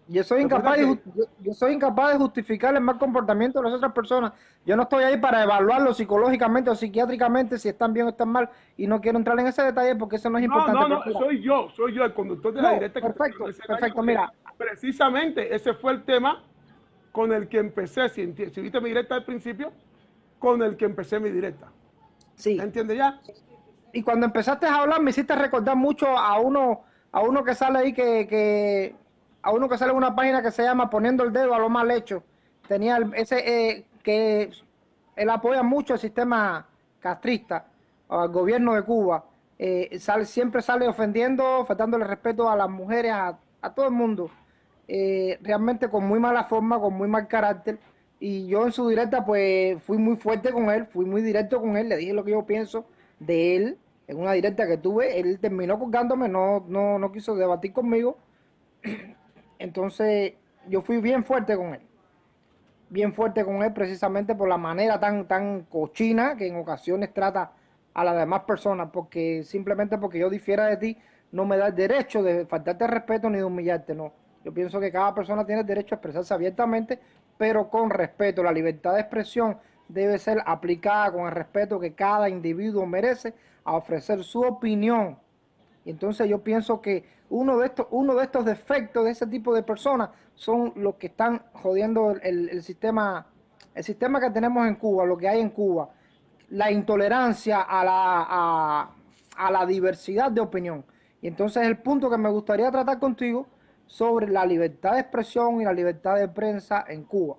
Yo soy Recuerda incapaz de, que yo soy incapaz de justificar el mal comportamiento de las otras personas. Yo no estoy ahí para evaluarlo psicológicamente o psiquiátricamente si están bien o están mal y no quiero entrar en ese detalle porque eso no es no, importante. no, Pero no, mira, soy yo el conductor de la no, directa que estoy dando perfecto, ese detalle perfecto. porque Mira, precisamente ese fue el tema con el que empecé. Si viste mi directa al principio, con el que empecé mi directa. sí. ¿Entiendes ya? Y cuando empezaste a hablar me hiciste recordar mucho a uno que sale ahí a uno que sale en una página que se llama Poniendo el dedo a lo mal hecho. Tenía que él apoya mucho el sistema castrista, al gobierno de Cuba. Siempre sale ofendiendo, faltándole respeto a las mujeres, a todo el mundo. Realmente con muy mala forma, con muy mal carácter. Y yo en su directa pues fui muy fuerte con él, fui muy directo con él, le dije lo que yo pienso de él en una directa que tuve. Él terminó colgándome, no quiso debatir conmigo. Entonces yo fui bien fuerte con él precisamente por la manera tan cochina que en ocasiones trata a las demás personas, porque simplemente porque yo difiera de ti no me da el derecho de faltarte respeto ni de humillarte, no. Yo pienso que cada persona tiene el derecho a expresarse abiertamente, pero con respeto. La libertad de expresión debe ser aplicada con el respeto que cada individuo merece a ofrecer su opinión. Y entonces yo pienso que uno de estos defectos de ese tipo de personas son los que están jodiendo el sistema que tenemos en Cuba, lo que hay en Cuba, la intolerancia a la diversidad de opinión. Y entonces el punto que me gustaría tratar contigo sobre la libertad de expresión y la libertad de prensa en Cuba.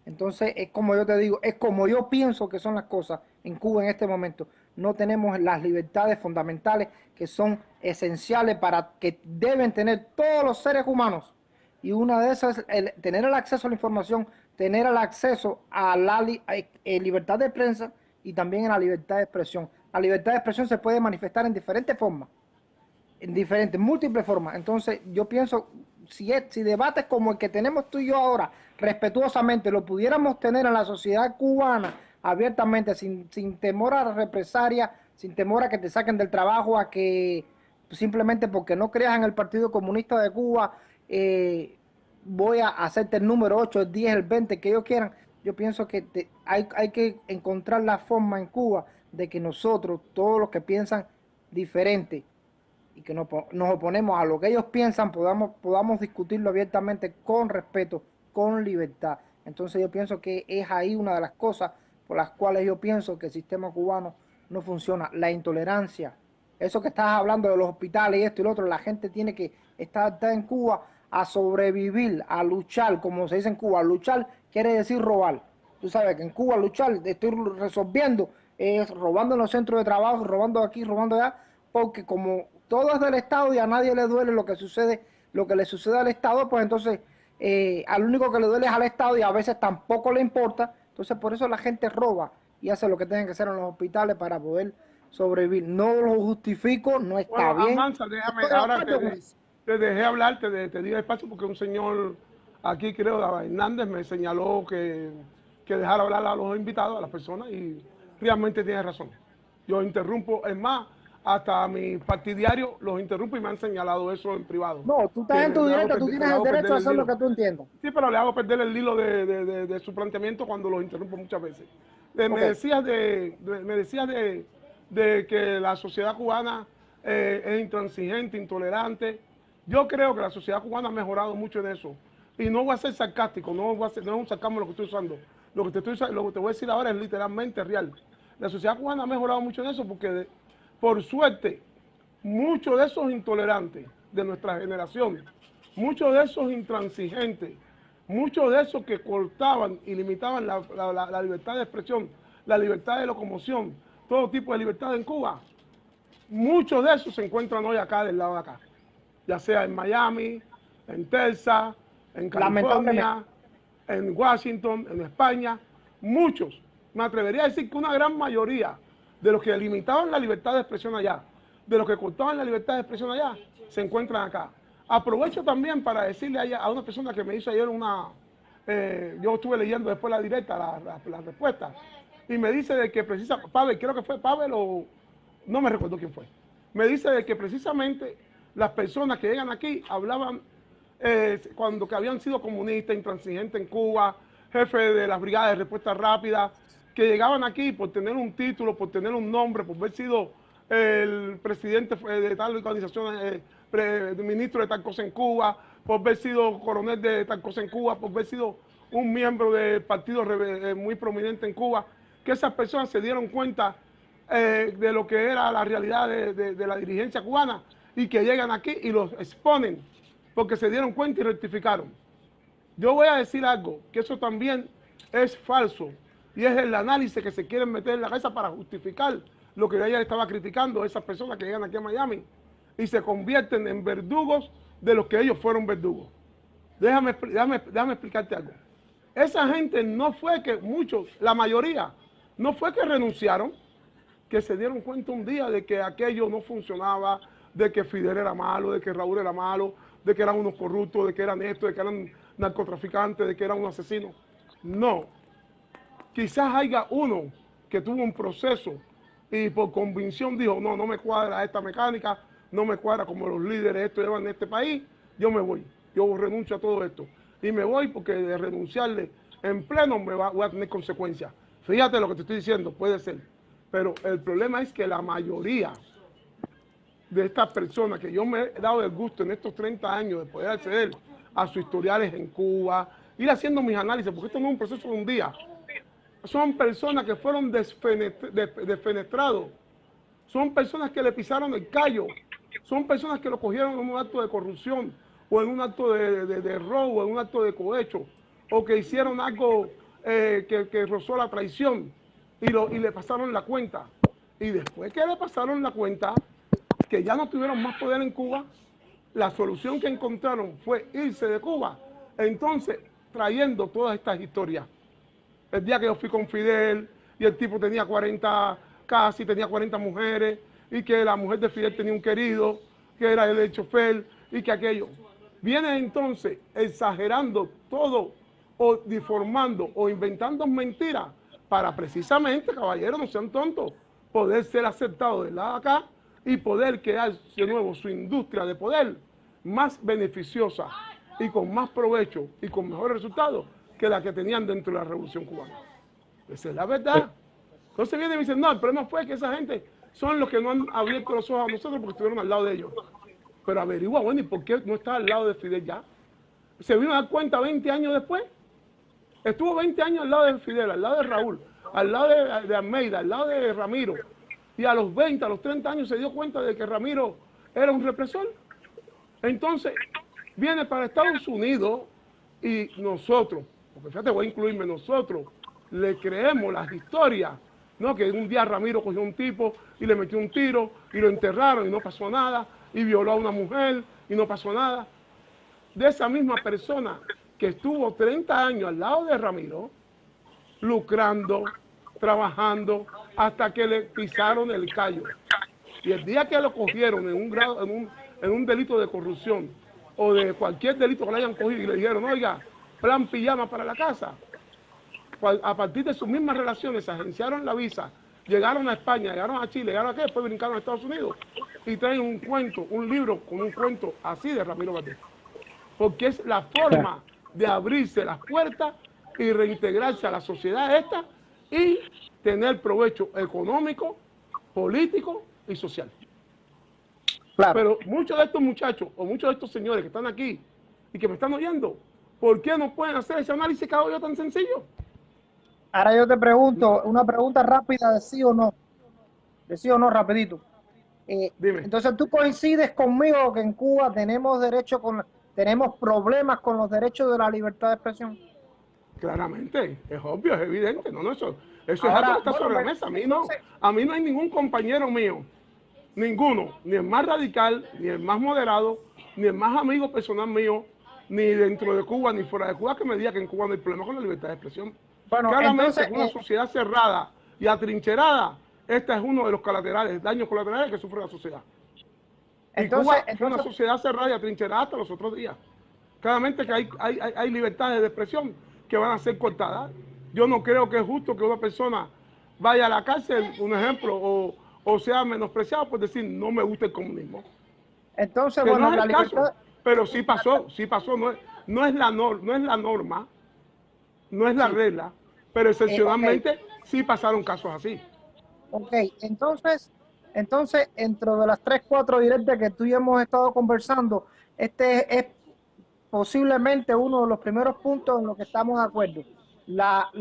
Entonces, es como yo te digo, es como yo pienso que son las cosas en Cuba en este momento. No tenemos las libertades fundamentales que son esenciales para que deben tener todos los seres humanos. Y una de esas es tener el acceso a la información, tener el acceso a la libertad de prensa y también a la libertad de expresión. La libertad de expresión se puede manifestar en diferentes formas, en diferentes, múltiples formas. Entonces, yo pienso, si debates como el que tenemos tú y yo ahora, respetuosamente, lo pudiéramos tener en la sociedad cubana, abiertamente, sin temor a la represalia, sin temor a que te saquen del trabajo, a que simplemente porque no creas en el Partido Comunista de Cuba, voy a hacerte el número 8, el 10, el 20, que ellos quieran. Yo pienso que hay que encontrar la forma en Cuba de que nosotros, todos los que piensan diferente, y que nos oponemos a lo que ellos piensan, podamos discutirlo abiertamente, con respeto, con libertad. Entonces yo pienso que es ahí una de las cosas por las cuales yo pienso que el sistema cubano no funciona. La intolerancia, eso que estás hablando de los hospitales y esto y lo otro, la gente tiene que estar en Cuba a sobrevivir, a luchar, como se dice en Cuba. Luchar quiere decir robar. Tú sabes que en Cuba luchar, estoy resolviendo, es robando en los centros de trabajo, robando aquí, robando allá, porque como todo es del Estado y a nadie le duele lo que le sucede al Estado, pues entonces al único que le duele es al Estado y a veces tampoco le importa. Entonces por eso la gente roba y hace lo que tienen que hacer en los hospitales para poder sobrevivir. No lo justifico, no está Bueno, bien. Amanza, déjame, Estoy de ahora acuerdo con eso. te dejé hablar, te di espacio porque un señor aquí, creo, Hernández, me señaló que dejara hablar a los invitados, a las personas, y realmente tiene razón. Yo interrumpo, es más, hasta mis partidarios los interrumpo y me han señalado eso en privado. No, tú estás en tu directa, tú tienes el derecho a hacer lo que tú entiendas. Sí, pero le hago perder el hilo de su planteamiento cuando los interrumpo muchas veces. Me decías de que la sociedad cubana es intransigente, intolerante. Yo creo que la sociedad cubana ha mejorado mucho en eso. Y no voy a ser sarcástico, no es un sarcasmo lo que estoy usando. Lo que te voy a decir ahora es literalmente real. La sociedad cubana ha mejorado mucho en eso porque, por suerte, muchos de esos intolerantes de nuestra generación, muchos de esos intransigentes, muchos de esos que cortaban y limitaban la libertad de expresión, la libertad de locomoción, todo tipo de libertad en Cuba, muchos de esos se encuentran hoy acá del lado de acá, ya sea en Miami, en Texas, en California, en Washington, en España, muchos. Me atrevería a decir que una gran mayoría de los que limitaban la libertad de expresión allá, de los que cortaban la libertad de expresión allá, se encuentran acá. Aprovecho también para decirle a una persona que me hizo ayer yo estuve leyendo después la directa, la respuesta, y me dice de que Pavel, creo que fue Pavel o no me recuerdo quién fue, me dice de que precisamente las personas que llegan aquí hablaban cuando que habían sido comunistas, intransigentes en Cuba, jefes de las brigadas de respuesta rápida, que llegaban aquí por tener un título, por tener un nombre, por haber sido el presidente de tal organización, ministro de tal cosa en Cuba, por haber sido coronel de tal cosa en Cuba, por haber sido un miembro del partido muy prominente en Cuba, que esas personas se dieron cuenta de lo que era la realidad de la dirigencia cubana y que llegan aquí y los exponen porque se dieron cuenta y rectificaron. Yo voy a decir algo, que eso también es falso, y es el análisis que se quieren meter en la cabeza para justificar lo que ella estaba criticando, esas personas que llegan aquí a Miami y se convierten en verdugos de los que ellos fueron verdugos. Déjame explicarte algo. Esa gente no fue que muchos, la mayoría, no fue que renunciaron, que se dieron cuenta un día de que aquello no funcionaba, de que Fidel era malo, de que Raúl era malo, de que eran unos corruptos, de que eran esto, de que eran narcotraficantes, de que eran unos asesinos. No. Quizás haya uno que tuvo un proceso y por convicción dijo, no me cuadra esta mecánica, no me cuadra como los líderes esto llevan en este país, yo me voy, yo renuncio a todo esto. Y me voy porque de renunciarle en pleno voy a tener consecuencias. Fíjate lo que te estoy diciendo, puede ser. Pero el problema es que la mayoría de estas personas que yo me he dado el gusto en estos 30 años de poder acceder a sus historiales en Cuba, ir haciendo mis análisis, porque esto no es un proceso de un día. Son personas que fueron desfenestrados, son personas que le pisaron el callo, son personas que lo cogieron en un acto de corrupción, o en un acto de robo, en un acto de cohecho, o que hicieron algo que rozó la traición, y le pasaron la cuenta. Y después que le pasaron la cuenta, que ya no tuvieron más poder en Cuba, la solución que encontraron fue irse de Cuba, entonces trayendo todas estas historias. El día que yo fui con Fidel y el tipo tenía 40, casi tenía 40 mujeres, y que la mujer de Fidel tenía un querido, que era el chofer, y que aquello. Viene entonces exagerando todo, o deformando, o inventando mentiras, para precisamente, caballeros, no sean tontos, poder ser aceptados del lado de acá, y poder crear de nuevo su industria de poder más beneficiosa y con más provecho y con mejores resultados que la que tenían dentro de la Revolución Cubana. Esa es la verdad. Entonces viene y me dicen, no, el problema fue que esa gente son los que no han abierto los ojos a nosotros porque estuvieron al lado de ellos. Pero averigua, bueno, ¿y por qué no está al lado de Fidel ya? Se vino a dar cuenta 20 años después. Estuvo 20 años al lado de Fidel, al lado de Raúl, al lado de Almeida, al lado de Ramiro. Y a los 20, a los 30 años se dio cuenta de que Ramiro era un represor. Entonces, viene para Estados Unidos y nosotros, porque fíjate, voy a incluirme, nosotros le creemos las historias, ¿no? Que un día Ramiro cogió un tipo y le metió un tiro y lo enterraron y no pasó nada, y violó a una mujer y no pasó nada. De esa misma persona que estuvo 30 años al lado de Ramiro, lucrando, trabajando, hasta que le pisaron el callo. Y el día que lo cogieron en un delito de corrupción o de cualquier delito que le hayan cogido y le dijeron, oiga, plan pijama para la casa, a partir de sus mismas relaciones agenciaron la visa llegaron a España, llegaron a Chile, llegaron aquí, después brincaron a Estados Unidos y traen un cuento, un libro con un cuento así de Ramiro Valdés. Porque es la forma de abrirse las puertas y reintegrarse a la sociedad esta y tener provecho económico, político y social. Claro. Pero muchos de estos muchachos o muchos de estos señores que están aquí y que me están oyendo, ¿por qué no pueden hacer ese análisis que hago yo tan sencillo? Ahora yo te pregunto, una pregunta rápida de sí o no. De sí o no, rapidito. Dime. Entonces, ¿tú coincides conmigo que en Cuba tenemos problemas con los derechos de la libertad de expresión? Claramente, es obvio, es evidente. No, eso es Ahora, algo que está bueno, sobre la mesa. entonces, A mí no hay ningún compañero mío, ninguno, ni el más radical, ni el más moderado, ni el más amigo personal mío, ni dentro de Cuba, ni fuera de Cuba, que me diga que en Cuba no hay problema con la libertad de expresión. bueno, Claramente, entonces, en una sociedad cerrada y atrincherada, este es uno de los colaterales, daños colaterales que sufre la sociedad. Y Cuba fue una sociedad cerrada y atrincherada hasta los otros días. Claramente que hay libertades de expresión que van a ser cortadas. Yo no creo que es justo que una persona vaya a la cárcel, un ejemplo, o sea menospreciado por decir no me gusta el comunismo. entonces Que bueno, no es la el libertad... caso, pero sí pasó, no es la norma, no es la regla, pero excepcionalmente sí pasaron casos así. Ok, entonces, dentro de las 3, 4 directas que tú y yo hemos estado conversando, este es posiblemente uno de los primeros puntos en los que estamos de acuerdo. La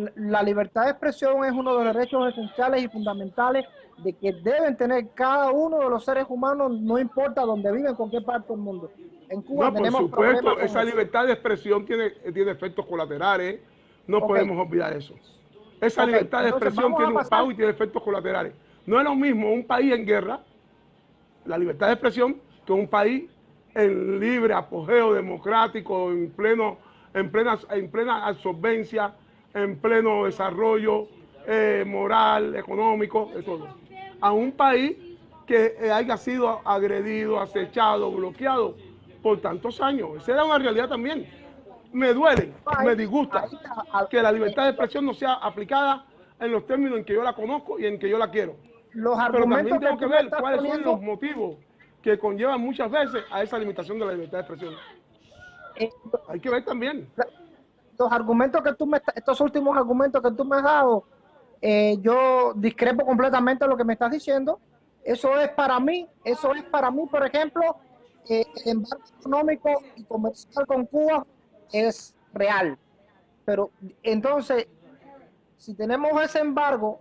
libertad de expresión es uno de los derechos esenciales y fundamentales de que deben tener cada uno de los seres humanos, no importa dónde viven, en cualquier parte del mundo. En Cuba No, por tenemos problemas supuesto, con esa eso. libertad de expresión tiene efectos colaterales, no podemos olvidar eso. Esa libertad de expresión tiene un pago y tiene efectos colaterales. No es lo mismo un país en guerra, la libertad de expresión, que un país en libre apogeo democrático, en plena absorbencia, en pleno desarrollo moral, económico, de todo. A un país que haya sido agredido, acechado, bloqueado por tantos años. Esa era una realidad también. Me duele, me disgusta que la libertad de expresión no sea aplicada en los términos en que yo la conozco y en que yo la quiero. Pero también tengo que ver cuáles son los motivos que conllevan muchas veces a esa limitación de la libertad de expresión. Hay que ver también. Los argumentos que estos últimos argumentos que tú me has dado, yo discrepo completamente de lo que me estás diciendo. Eso es para mí, por ejemplo, el embargo económico y comercial con Cuba es real. Pero entonces, si tenemos ese embargo,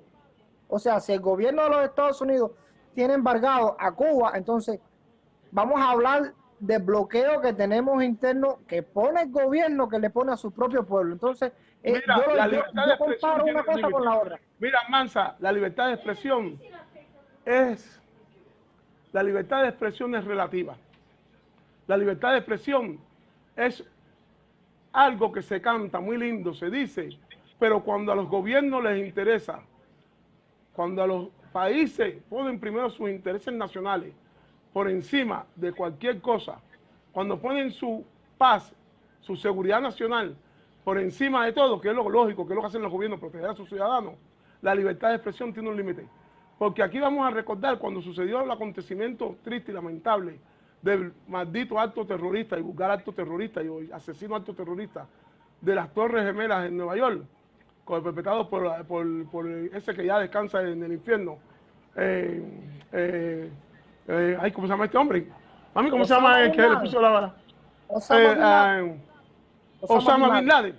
o sea, si el gobierno de los Estados Unidos tiene embargado a Cuba, entonces vamos a hablar del bloqueo que tenemos interno que pone el gobierno, que le pone a su propio pueblo. Entonces, mira, yo comparo una cosa con la otra. Mira, Mansa, la libertad de expresión es relativa. La libertad de expresión es algo que se canta muy lindo, se dice, pero cuando a los gobiernos les interesa, cuando a los países ponen primero sus intereses nacionales por encima de cualquier cosa, cuando ponen su paz, su seguridad nacional por encima de todo, que es lo lógico, que es lo que hacen los gobiernos, proteger a sus ciudadanos, la libertad de expresión tiene un límite. Porque aquí vamos a recordar cuando sucedió el acontecimiento triste y lamentable del maldito acto terrorista y vulgar acto terrorista y asesino acto terrorista de las Torres Gemelas en Nueva York, perpetrado por ese que ya descansa en el infierno. ¿Cómo se llama este hombre? Mami, ¿cómo se llama el que le puso la bala? Osama Bin Laden.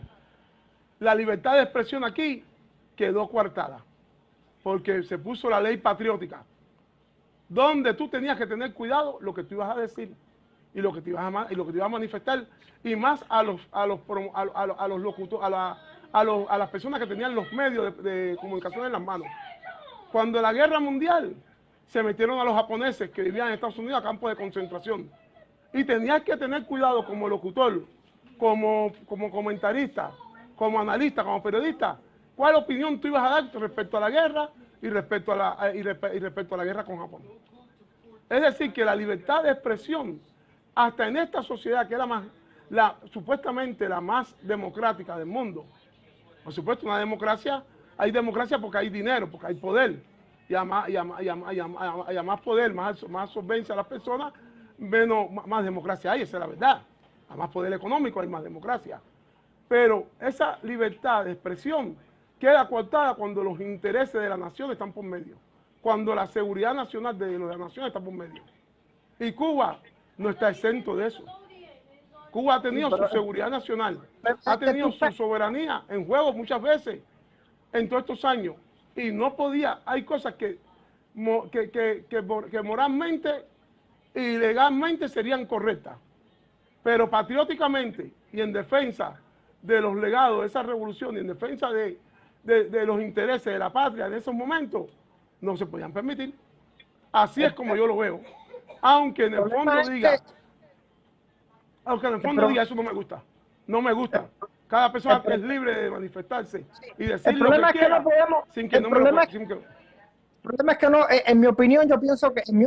La libertad de expresión aquí quedó coartada, porque se puso la ley patriótica, donde tú tenías que tener cuidado lo que tú ibas a decir y lo que te ibas a manifestar, y más a las personas que tenían los medios de comunicación en las manos. Cuando en la guerra mundial se metieron a los japoneses que vivían en Estados Unidos a campos de concentración, y tenías que tener cuidado como locutor, como comentarista, como analista, como periodista, cuál opinión tú ibas a dar respecto a la guerra y respecto a la guerra con Japón. Es decir, que la libertad de expresión, hasta en esta sociedad que era supuestamente la más democrática del mundo, por supuesto, una democracia, hay democracia porque hay dinero, porque hay poder, y a más poder, más solvencia a las personas, más democracia hay, esa es la verdad. A más poder económico hay más democracia. Pero esa libertad de expresión queda coartada cuando los intereses de la nación están por medio, cuando la seguridad nacional de la nación está por medio. Y Cuba no está exento de eso. Cuba ha tenido su seguridad nacional, ha tenido su soberanía en juego muchas veces en todos estos años. Y no podía, hay cosas que moralmente y legalmente serían correctas, pero patrióticamente y en defensa de los legados de esa revolución y en defensa de los intereses de la patria en esos momentos, no se podían permitir. Así es como yo lo veo. Aunque en el fondo diga, eso no me gusta. No me gusta. Cada persona es libre de manifestarse y decir lo que quiera sin que no me lo... El problema es que no, en mi opinión, yo pienso que, en mi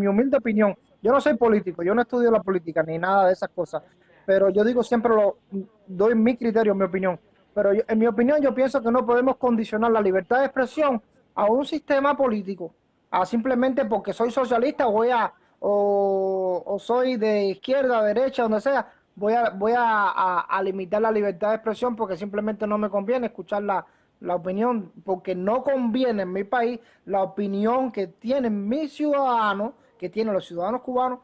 humilde opinión, yo no soy político, yo no estudio la política ni nada de esas cosas, pero yo digo siempre doy mi criterio, mi opinión. Pero en mi opinión, yo pienso que no podemos condicionar la libertad de expresión a un sistema político, a simplemente porque soy socialista o soy de izquierda, derecha, donde sea, voy a limitar la libertad de expresión porque simplemente no me conviene escuchar la opinión, porque no conviene en mi país la opinión que tienen mis ciudadanos, que tienen los ciudadanos cubanos,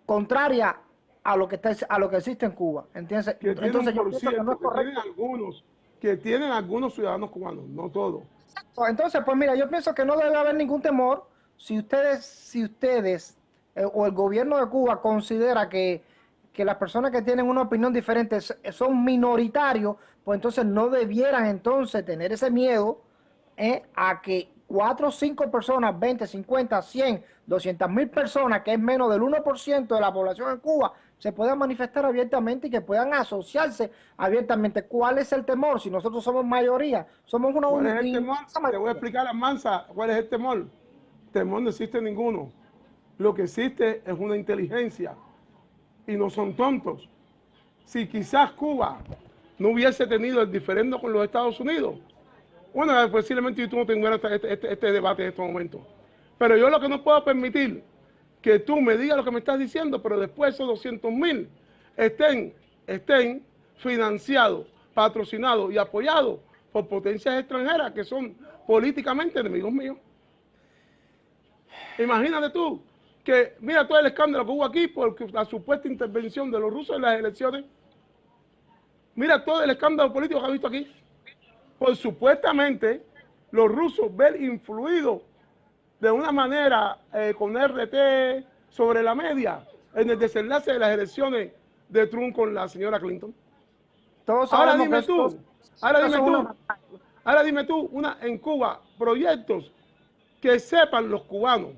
contraria a lo que existe en Cuba. ¿Entiendes? Entonces yo pienso que no es correcto. Que tienen algunos ciudadanos cubanos, no todos. Entonces, pues mira, yo pienso que no debe haber ningún temor si ustedes o el gobierno de Cuba considera que las personas que tienen una opinión diferente son minoritarios, pues entonces no debieran entonces tener ese miedo a que 4 o 5 personas, 20, 50, 100, 200.000 personas, que es menos del 1% de la población en Cuba, se puedan manifestar abiertamente y que puedan asociarse abiertamente. ¿Cuál es el temor? Si nosotros somos mayoría, somos una ¿Cuál es el temor? Te voy a explicar a Mansa cuál es el temor. Temor no existe ninguno. Lo que existe es una inteligencia. Y no son tontos. Si quizás Cuba no hubiese tenido el diferendo con los Estados Unidos, bueno, posiblemente tú no tendrías este debate en estos momentos. Pero yo lo que no puedo permitir que tú me digas lo que me estás diciendo, pero después esos 200.000 estén financiados, patrocinados y apoyados por potencias extranjeras que son políticamente enemigos míos. Imagínate tú que mira todo el escándalo que hubo aquí por la supuesta intervención de los rusos en las elecciones. Mira todo el escándalo político que ha visto aquí. Por supuestamente los rusos ver influidos de una manera con RT sobre la media en el desenlace de las elecciones de Trump con la señora Clinton. Ahora dime tú, en Cuba, proyectos que sepan los cubanos,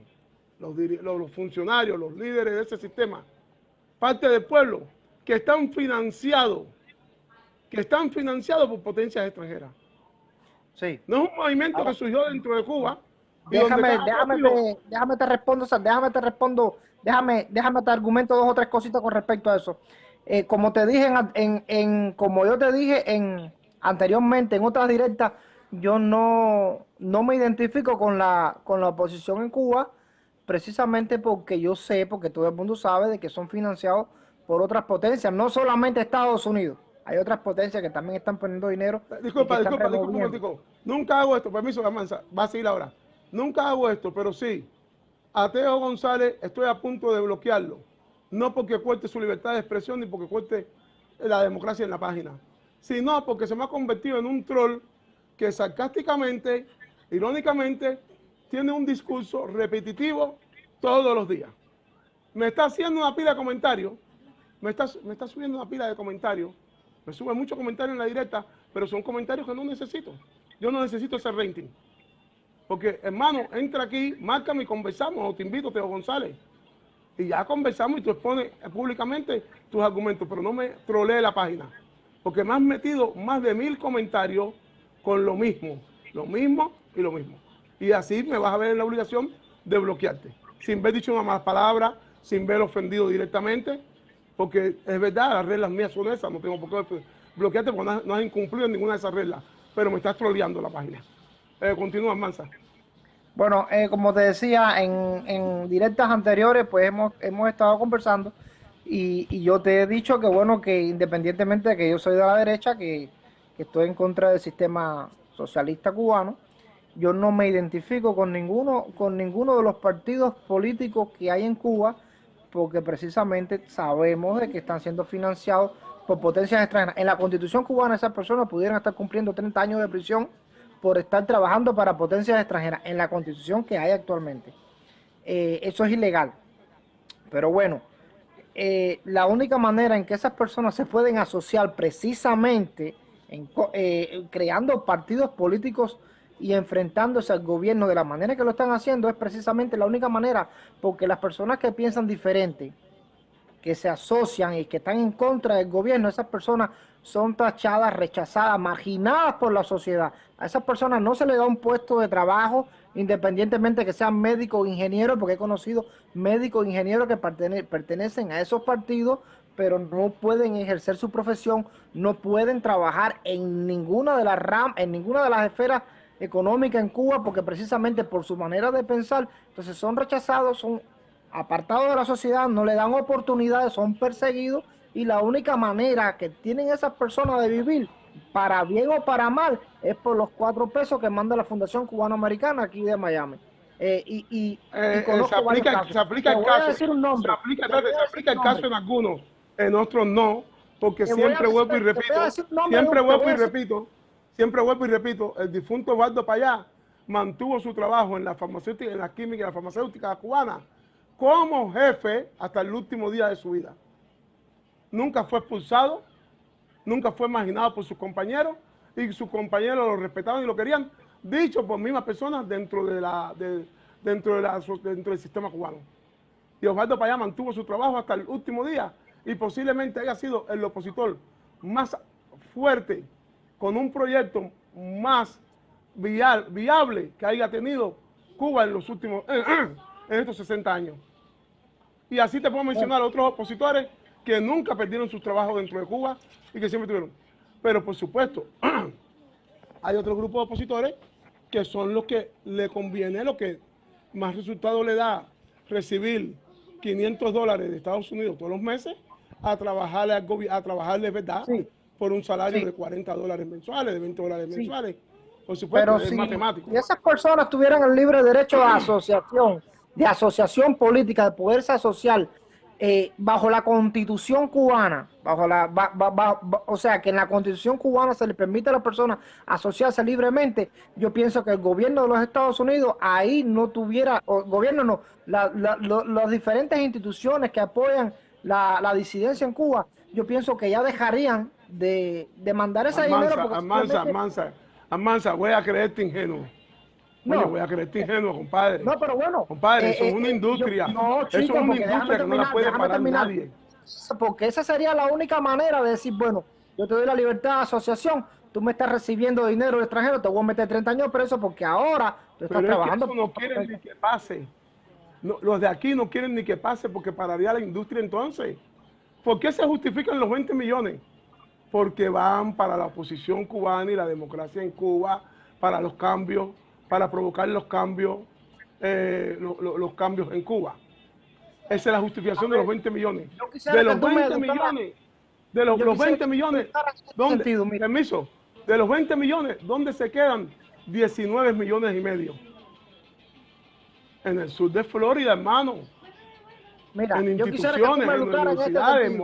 los funcionarios, los líderes de ese sistema, parte del pueblo, que están financiados por potencias extranjeras. Sí. No es un movimiento que surgió dentro de Cuba. Déjame te argumento 2 o 3 cositas con respecto a eso. Como te dije como yo te dije anteriormente en otras directas, yo no me identifico con la oposición en Cuba, precisamente porque porque todo el mundo sabe de que son financiados por otras potencias, no solamente Estados Unidos. Hay otras potencias que también están poniendo dinero. Disculpa. Nunca hago esto, permiso, Mansa, va a seguir ahora. Nunca hago esto, pero sí, a Teo González estoy a punto de bloquearlo. No porque cueste su libertad de expresión ni porque cueste la democracia en la página, sino porque se me ha convertido en un troll que sarcásticamente, irónicamente, tiene un discurso repetitivo todos los días. Me está haciendo una pila de comentarios, me está subiendo una pila de comentarios, me sube muchos comentarios en la directa, pero son comentarios que no necesito. Yo no necesito ese rating. Porque, hermano, entra aquí, márcame y conversamos, o te invito, Teo González. Y ya conversamos y tú expones públicamente tus argumentos, pero no me trolee la página. Porque me has metido más de 1000 comentarios con lo mismo y lo mismo. Y así me vas a ver en la obligación de bloquearte. Sin haber dicho una mala palabra, sin ver ofendido directamente, porque es verdad, las reglas mías son esas, no tengo por qué bloquearte porque no has incumplido ninguna de esas reglas, pero me estás troleando la página. Continúa, Mansa. Bueno, como te decía, en directas anteriores, pues hemos estado conversando y yo te he dicho que, bueno, que independientemente de que yo soy de la derecha, que estoy en contra del sistema socialista cubano, yo no me identifico con ninguno de los partidos políticos que hay en Cuba, porque precisamente sabemos de que están siendo financiados por potencias extranjeras. En la Constitución cubana esas personas pudieran estar cumpliendo 30 años de prisión por estar trabajando para potencias extranjeras en la Constitución que hay actualmente. Eso es ilegal. Pero bueno, la única manera en que esas personas se pueden asociar precisamente creando partidos políticos y enfrentándose al gobierno de la manera que lo están haciendo es precisamente la única manera, porque las personas que piensan diferente, que se asocian y que están en contra del gobierno, esas personas son tachadas, rechazadas, marginadas por la sociedad. A esas personas no se les da un puesto de trabajo, independientemente que sean médicos o ingenieros, porque he conocido médicos e ingenieros que pertenecen a esos partidos, pero no pueden ejercer su profesión, no pueden trabajar en ninguna de las en ninguna de las esferas económicas en Cuba, porque precisamente por su manera de pensar, entonces son rechazados, son apartados de la sociedad, no le dan oportunidades, son perseguidos y la única manera que tienen esas personas de vivir, para bien o para mal, es por los 4 pesos que manda la Fundación Cubano-Americana aquí de Miami. Y conozco varios casos. Se aplica Te el voy a caso. decir un nombre. Se aplica el caso en algunos, en otros no, porque Te voy a siempre decir- vuelvo y te voy a repito, decir un nombre, siempre vuelvo y repito, el difunto Eduardo Payá mantuvo su trabajo en la farmacéutica, en la química y la farmacéutica cubana como jefe hasta el último día de su vida. Nunca fue expulsado, nunca fue marginado por sus compañeros y sus compañeros lo respetaban y lo querían, dicho por mismas personas dentro del sistema cubano. Y Osvaldo Payá mantuvo su trabajo hasta el último día y posiblemente haya sido el opositor más fuerte, con un proyecto más viable que haya tenido Cuba en los últimos, en estos 60 años. Y así te puedo mencionar otros opositores que nunca perdieron sus trabajos dentro de Cuba y que siempre tuvieron. Pero por supuesto, hay otro grupo de opositores que son los que le conviene, lo que más resultado le da recibir $500 de Estados Unidos todos los meses a trabajarle a trabajarle, ¿verdad? Sí, Por un salario sí, de $40 mensuales, de $20 sí. mensuales. Por supuesto, Pero es matemático. si esas personas tuvieran el libre derecho de asociación política, de poderse asociar bajo la Constitución cubana, o sea, que en la Constitución cubana se le permite a las personas asociarse libremente, yo pienso que el gobierno de los Estados Unidos ahí no tuviera, o gobierno no, las diferentes instituciones que apoyan la disidencia en Cuba, yo pienso que ya dejarían de mandar ese dinero porque Amansa, voy a creerte ingenuo. Oye, voy a creerte ingenuo, compadre. No, pero bueno. Compadre, eso es una industria. No, chico, eso es una porque industria que no la puede parar nadie. Porque esa sería la única manera de decir, bueno, yo te doy la libertad de asociación, tú me estás recibiendo dinero del extranjero, te voy a meter 30 años preso porque ahora tú estás trabajando. Pero eso no quieren ni que pase. No, los de aquí no quieren ni que pase porque pararía la industria entonces. ¿Por qué se justifican los 20 millones? Porque van para la oposición cubana y la democracia en Cuba, para los cambios, para provocar los cambios en Cuba. Esa es la justificación de los 20 millones. De los 20 millones, los 20 millones, ¿dónde? Permiso, de los 20 millones, ¿dónde se quedan 19 millones y medio? En el sur de Florida, hermano. Mira, en instituciones, en universidades.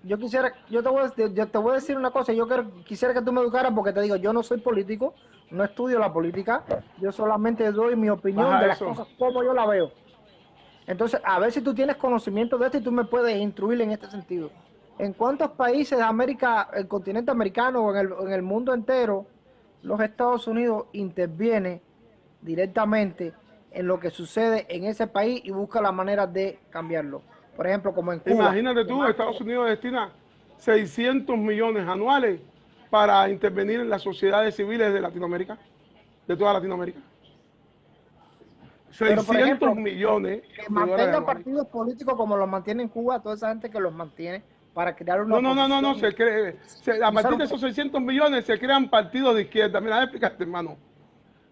Yo te voy a decir una cosa, quisiera que tú me educaras porque te digo, yo no soy político, no estudio la política, yo solamente doy mi opinión de las cosas como yo la veo. Entonces, a ver si tú tienes conocimiento de esto y tú me puedes instruir en este sentido. ¿En cuántos países de América, el continente americano o en el mundo entero, los Estados Unidos interviene directamente en lo que sucede en ese país y busca la manera de cambiarlo? Por ejemplo, como en Cuba. Imagínate tú, Estados Unidos destina 600 millones anuales para intervenir en las sociedades civiles de Latinoamérica, de toda Latinoamérica. 600 por ejemplo, millones. Que mantengan partidos políticos como los mantiene en Cuba, toda esa gente que los mantiene para crear una No, a partir de esos 600 millones se crean partidos de izquierda. Mira, explícate, hermano.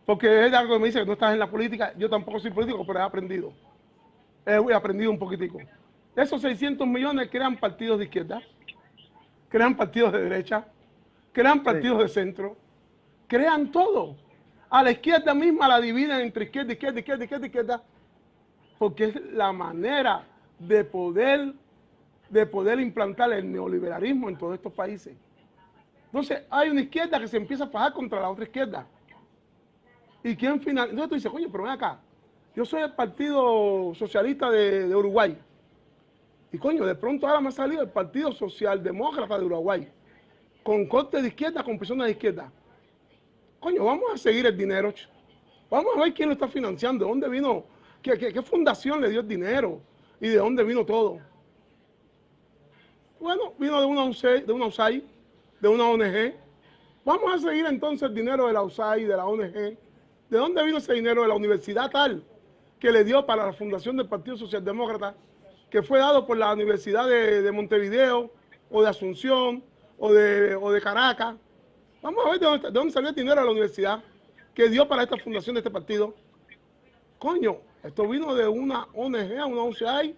Porque es algo que me dice que no estás en la política. Yo tampoco soy político, pero he aprendido. He aprendido un poquitico. Esos 600 millones crean partidos de izquierda, crean partidos de derecha, crean partidos de centro, crean todo. A la izquierda misma la dividen entre izquierda, izquierda, izquierda, izquierda, izquierda, porque es la manera de poder implantar el neoliberalismo en todos estos países. Entonces hay una izquierda que se empieza a fajar contra la otra izquierda. ¿Y quién final? Entonces tú dices, coño, pero ven acá, yo soy el Partido Socialista de Uruguay. Y coño, de pronto ahora me ha salido el Partido Socialdemócrata de Uruguay, con corte de izquierda, con personas de izquierda. Coño, vamos a seguir el dinero. Vamos a ver quién lo está financiando, de dónde vino, qué fundación le dio el dinero y de dónde vino todo. Bueno, vino de una USAID, de una ONG. Vamos a seguir entonces el dinero de la USAID, de la ONG. ¿De dónde vino ese dinero? De la universidad tal que le dio para la fundación del Partido Socialdemócrata, que fue dado por la Universidad de Montevideo, o de Asunción, o de Caracas. Vamos a ver de dónde salió el dinero de la universidad que dio para esta fundación de este partido. Coño, esto vino de una ONG, una USAID,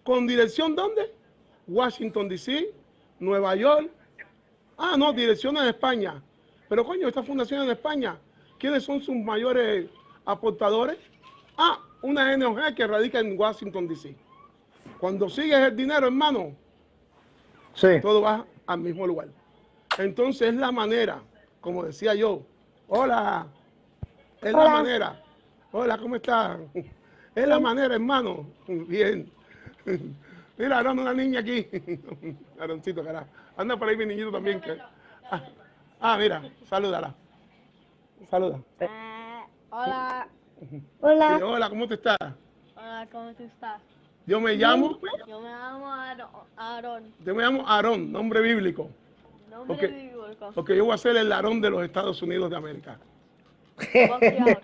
con dirección ¿dónde? Washington, D.C., Nueva York. Ah, no, dirección en España. Pero coño, esta fundación en España, ¿quiénes son sus mayores aportadores? Ah, una ONG que radica en Washington, D.C. Cuando sigues el dinero, hermano, todo va al mismo lugar. Entonces es la manera, como decía yo, hola, es la manera, hola, ¿cómo estás? Es la manera, hermano, bien. Mira, Aarón, una niña aquí, Aaroncito, carajo, anda por ahí mi niñito también. Mira, salúdala, saluda. Hola. Hola. Sí, hola, ¿cómo te estás? Hola, ¿cómo tú estás? Yo me llamo Aarón. Yo me llamo Aarón, nombre bíblico. Nombre bíblico. Porque yo voy a ser el Aarón de los Estados Unidos de América. Boxeador.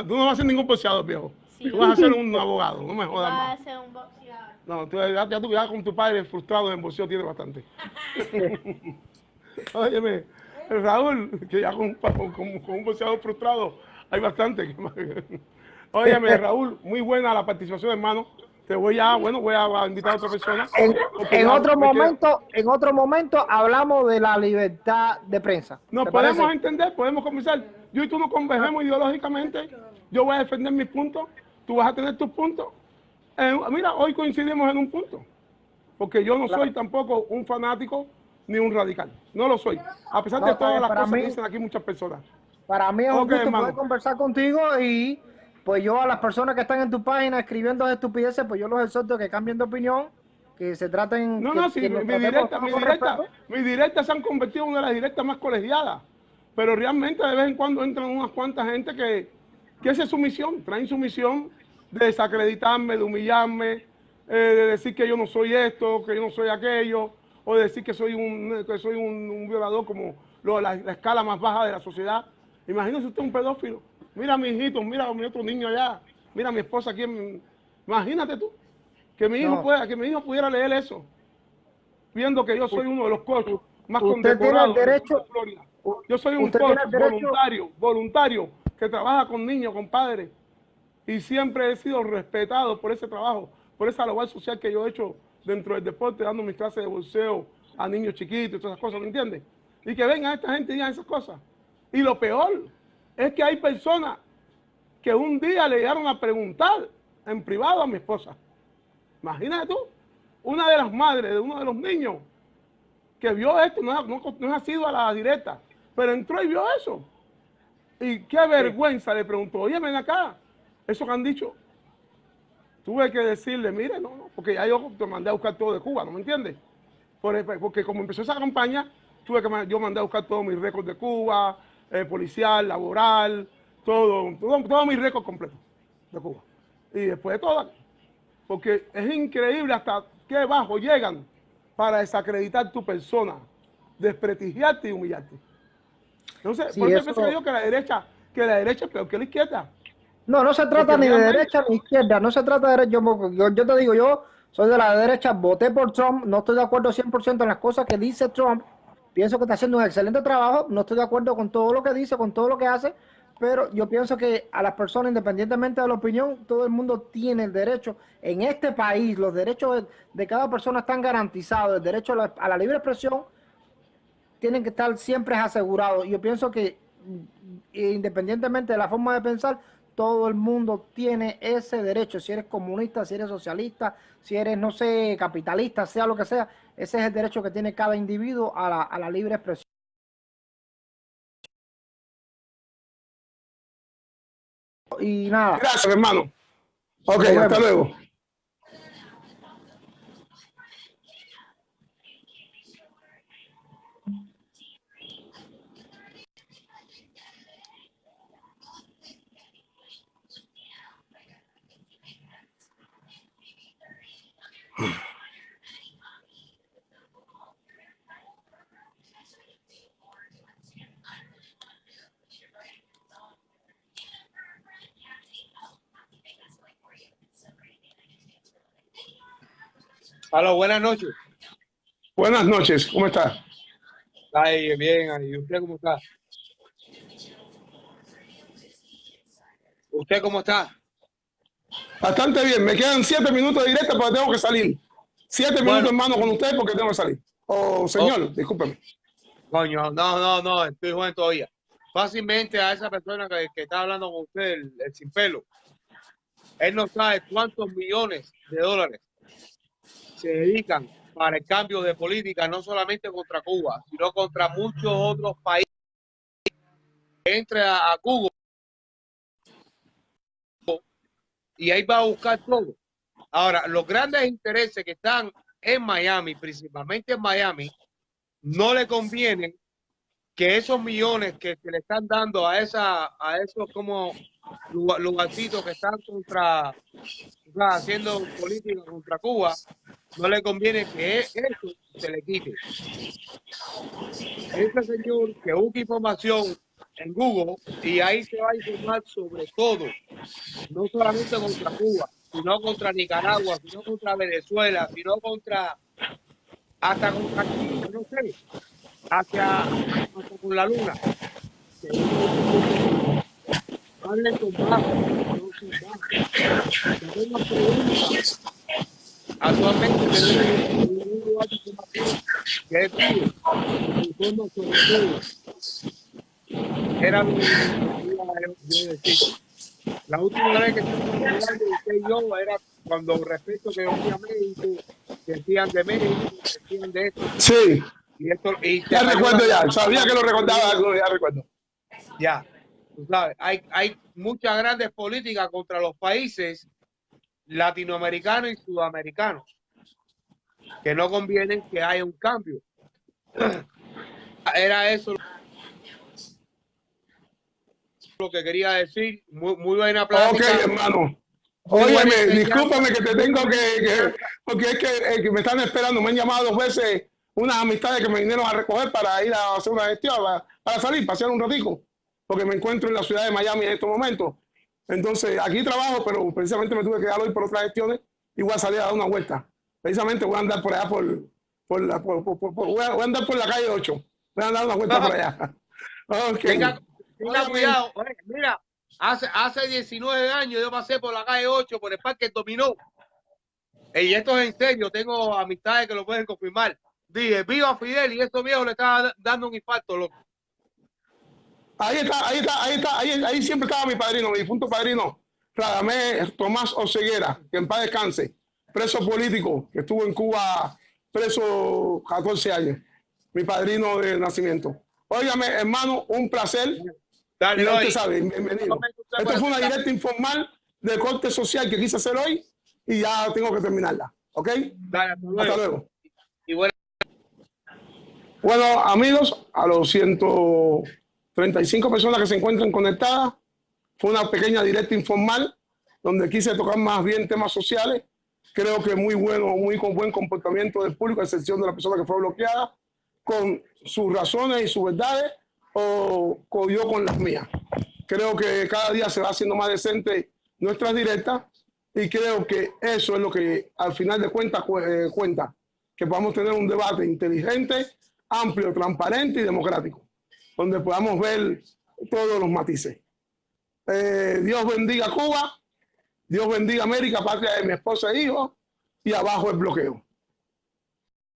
Tú no vas a ser ningún boxeador, viejo. Sí. Tú vas a ser un abogado, no me jodas más. Vas a ser un boxeador. No, ya con tu padre frustrado en boxeo tiene bastante. Óyeme, Raúl, que ya con un boxeador frustrado hay bastante. Óyeme, Raúl, muy buena la participación, hermano. Te voy a invitar a otra persona. En otro momento hablamos de la libertad de prensa. Nos podemos entender, podemos conversar. Yo y tú nos conversemos ideológicamente. Yo voy a defender mis puntos, tú vas a tener tus puntos. Mira, hoy coincidimos en un punto. Porque yo no soy tampoco un fanático ni un radical. No lo soy. A pesar de todas las cosas que dicen aquí muchas personas. Para mí es un gusto poder conversar contigo y pues yo a las personas que están en tu página escribiendo estupideces, pues yo los exhorto que cambien de opinión, que se traten... mis directas se han convertido en una de las directas más colegiadas, pero realmente de vez en cuando entran unas cuantas gente que esa es su misión, traen su misión de desacreditarme, de humillarme, de decir que yo no soy esto, que yo no soy aquello, o de decir que soy un violador como la escala más baja de la sociedad. Imagínese usted un pedófilo. Mira a mis hijitos, mira a mi otro niño allá, mira a mi esposa aquí. Imagínate tú, que mi hijo pudiera leer eso, viendo que yo soy uno de los coaches más condecorados de Florida. Yo soy un coach voluntario que trabaja con niños, con padres, y siempre he sido respetado por ese trabajo, por esa labor social que yo he hecho dentro del deporte, dando mis clases de boxeo a niños chiquitos y todas esas cosas, ¿me entiendes? Y que venga esta gente y digan esas cosas. Y lo peor es que hay personas que un día le llegaron a preguntar en privado a mi esposa. Imagínate tú, una de las madres de uno de los niños que vio esto, no ha sido a la directa, pero entró y vio eso. Y qué vergüenza, le preguntó, oye, ven acá, eso que han dicho. Tuve que decirle, mire, no, porque ya yo te mandé a buscar todo de Cuba, ¿no me entiendes? Porque como empezó esa campaña, yo mandé a buscar todos mis récords de Cuba, policial, laboral, todo mi récord completo de Cuba. Y después de todo, porque es increíble hasta qué bajo llegan para desacreditar tu persona, desprestigiarte y humillarte. Entonces, por eso pienso yo que la derecha es peor que la izquierda. No se trata ni de derecha ni izquierda, no se trata de derecha. Yo te digo, yo soy de la derecha, voté por Trump, no estoy de acuerdo 100% en las cosas que dice Trump. Pienso que está haciendo un excelente trabajo, no estoy de acuerdo con todo lo que dice, con todo lo que hace, pero yo pienso que a las personas, independientemente de la opinión, todo el mundo tiene el derecho. En este país, los derechos de cada persona están garantizados. El derecho a la libre expresión tienen que estar siempre asegurados. Yo pienso que independientemente de la forma de pensar, todo el mundo tiene ese derecho. Si eres comunista, si eres socialista, si eres, no sé, capitalista, sea lo que sea, ese es el derecho que tiene cada individuo a la libre expresión. Y nada. Gracias, hermano. Ok, Nos hasta vemos. luego. Aló, buenas noches. Buenas noches, ¿cómo estás? Ay, bien, ¿y usted cómo está? ¿Usted cómo está? Bastante bien, me quedan 7 minutos de directa porque tengo que salir. 7 minutos, Bueno, hermano, con usted porque tengo que salir. Oh, señor, discúlpeme. coño, no, estoy joven todavía. Fácilmente a esa persona que está hablando con usted, el sin pelo, él no sabe cuántos millones de dólares se dedican para el cambio de política, no solamente contra Cuba, sino contra muchos otros países. Entre a Cuba y ahí va a buscar todo. Ahora, los grandes intereses que están en Miami, principalmente en Miami, no le convienen que esos millones que se le están dando a esos como lugarcitos que están haciendo política contra Cuba, no le conviene que eso se le quite. Ese señor que busca información en Google y ahí se va a informar sobre todo, no solamente contra Cuba, sino contra Nicaragua, sino contra Venezuela, sino hasta contra China, no sé, hasta con la luna. Hablen con bajo, no con bajo. Tengo una pregunta. Actualmente tenemos un lugar de información que es vivo, informa sobre todo. Era lo que yo decir. La última vez que estuvimos hablando usted y yo era cuando respecto que yo fui a México, decían de México, decían de esto. Sí, Y esto, y ya recuerdo ya, sabía que lo recordaba, ya recuerdo. Ya, tú sabes, hay muchas grandes políticas contra los países latinoamericanos y sudamericanos que no convienen que haya un cambio. Era eso lo que quería decir. Muy buena plática. Ok, hermano. Óyeme, discúlpame que te tengo porque es que me están esperando, me han llamado 2 veces unas amistades que me vinieron a recoger para ir a hacer una gestión, para salir, pasear un ratico, porque me encuentro en la ciudad de Miami en estos momentos. Entonces, aquí trabajo, pero precisamente me tuve que quedar hoy por otras gestiones y voy a salir a dar una vuelta. Precisamente voy a andar por allá voy a andar por la calle 8. Voy a dar una vuelta por allá. Okay. Tenga cuidado. Oye, mira, hace 19 años yo pasé por la calle 8, por el Parque Dominó. Y esto es en serio, tengo amistades que lo pueden confirmar. Dije, viva Fidel, y estos viejos le estaban dando un infarto, loco. Ahí siempre estaba mi padrino, mi difunto padrino, Radamés Tomás Oseguera, que en paz descanse, preso político, que estuvo en Cuba preso 14 años, mi padrino de nacimiento. Óigame, hermano, un placer. Dale, y usted sabe, bienvenido. Esto fue una directa informal de corte social que quise hacer hoy y ya tengo que terminarla. ¿Ok? Dale, hasta luego. Y bueno. Bueno, amigos, a los 135 personas que se encuentran conectadas, fue una pequeña directa informal donde quise tocar más bien temas sociales. Creo que muy bueno, muy con buen comportamiento del público, a excepción de la persona que fue bloqueada, con sus razones y sus verdades, o yo con las mías. Creo que cada día se va haciendo más decente nuestras directas y creo que eso es lo que al final de cuentas cuenta, que podamos tener un debate inteligente, amplio, transparente y democrático, donde podamos ver todos los matices. Dios bendiga Cuba, Dios bendiga América, patria de mi esposa e hijo, y abajo el bloqueo.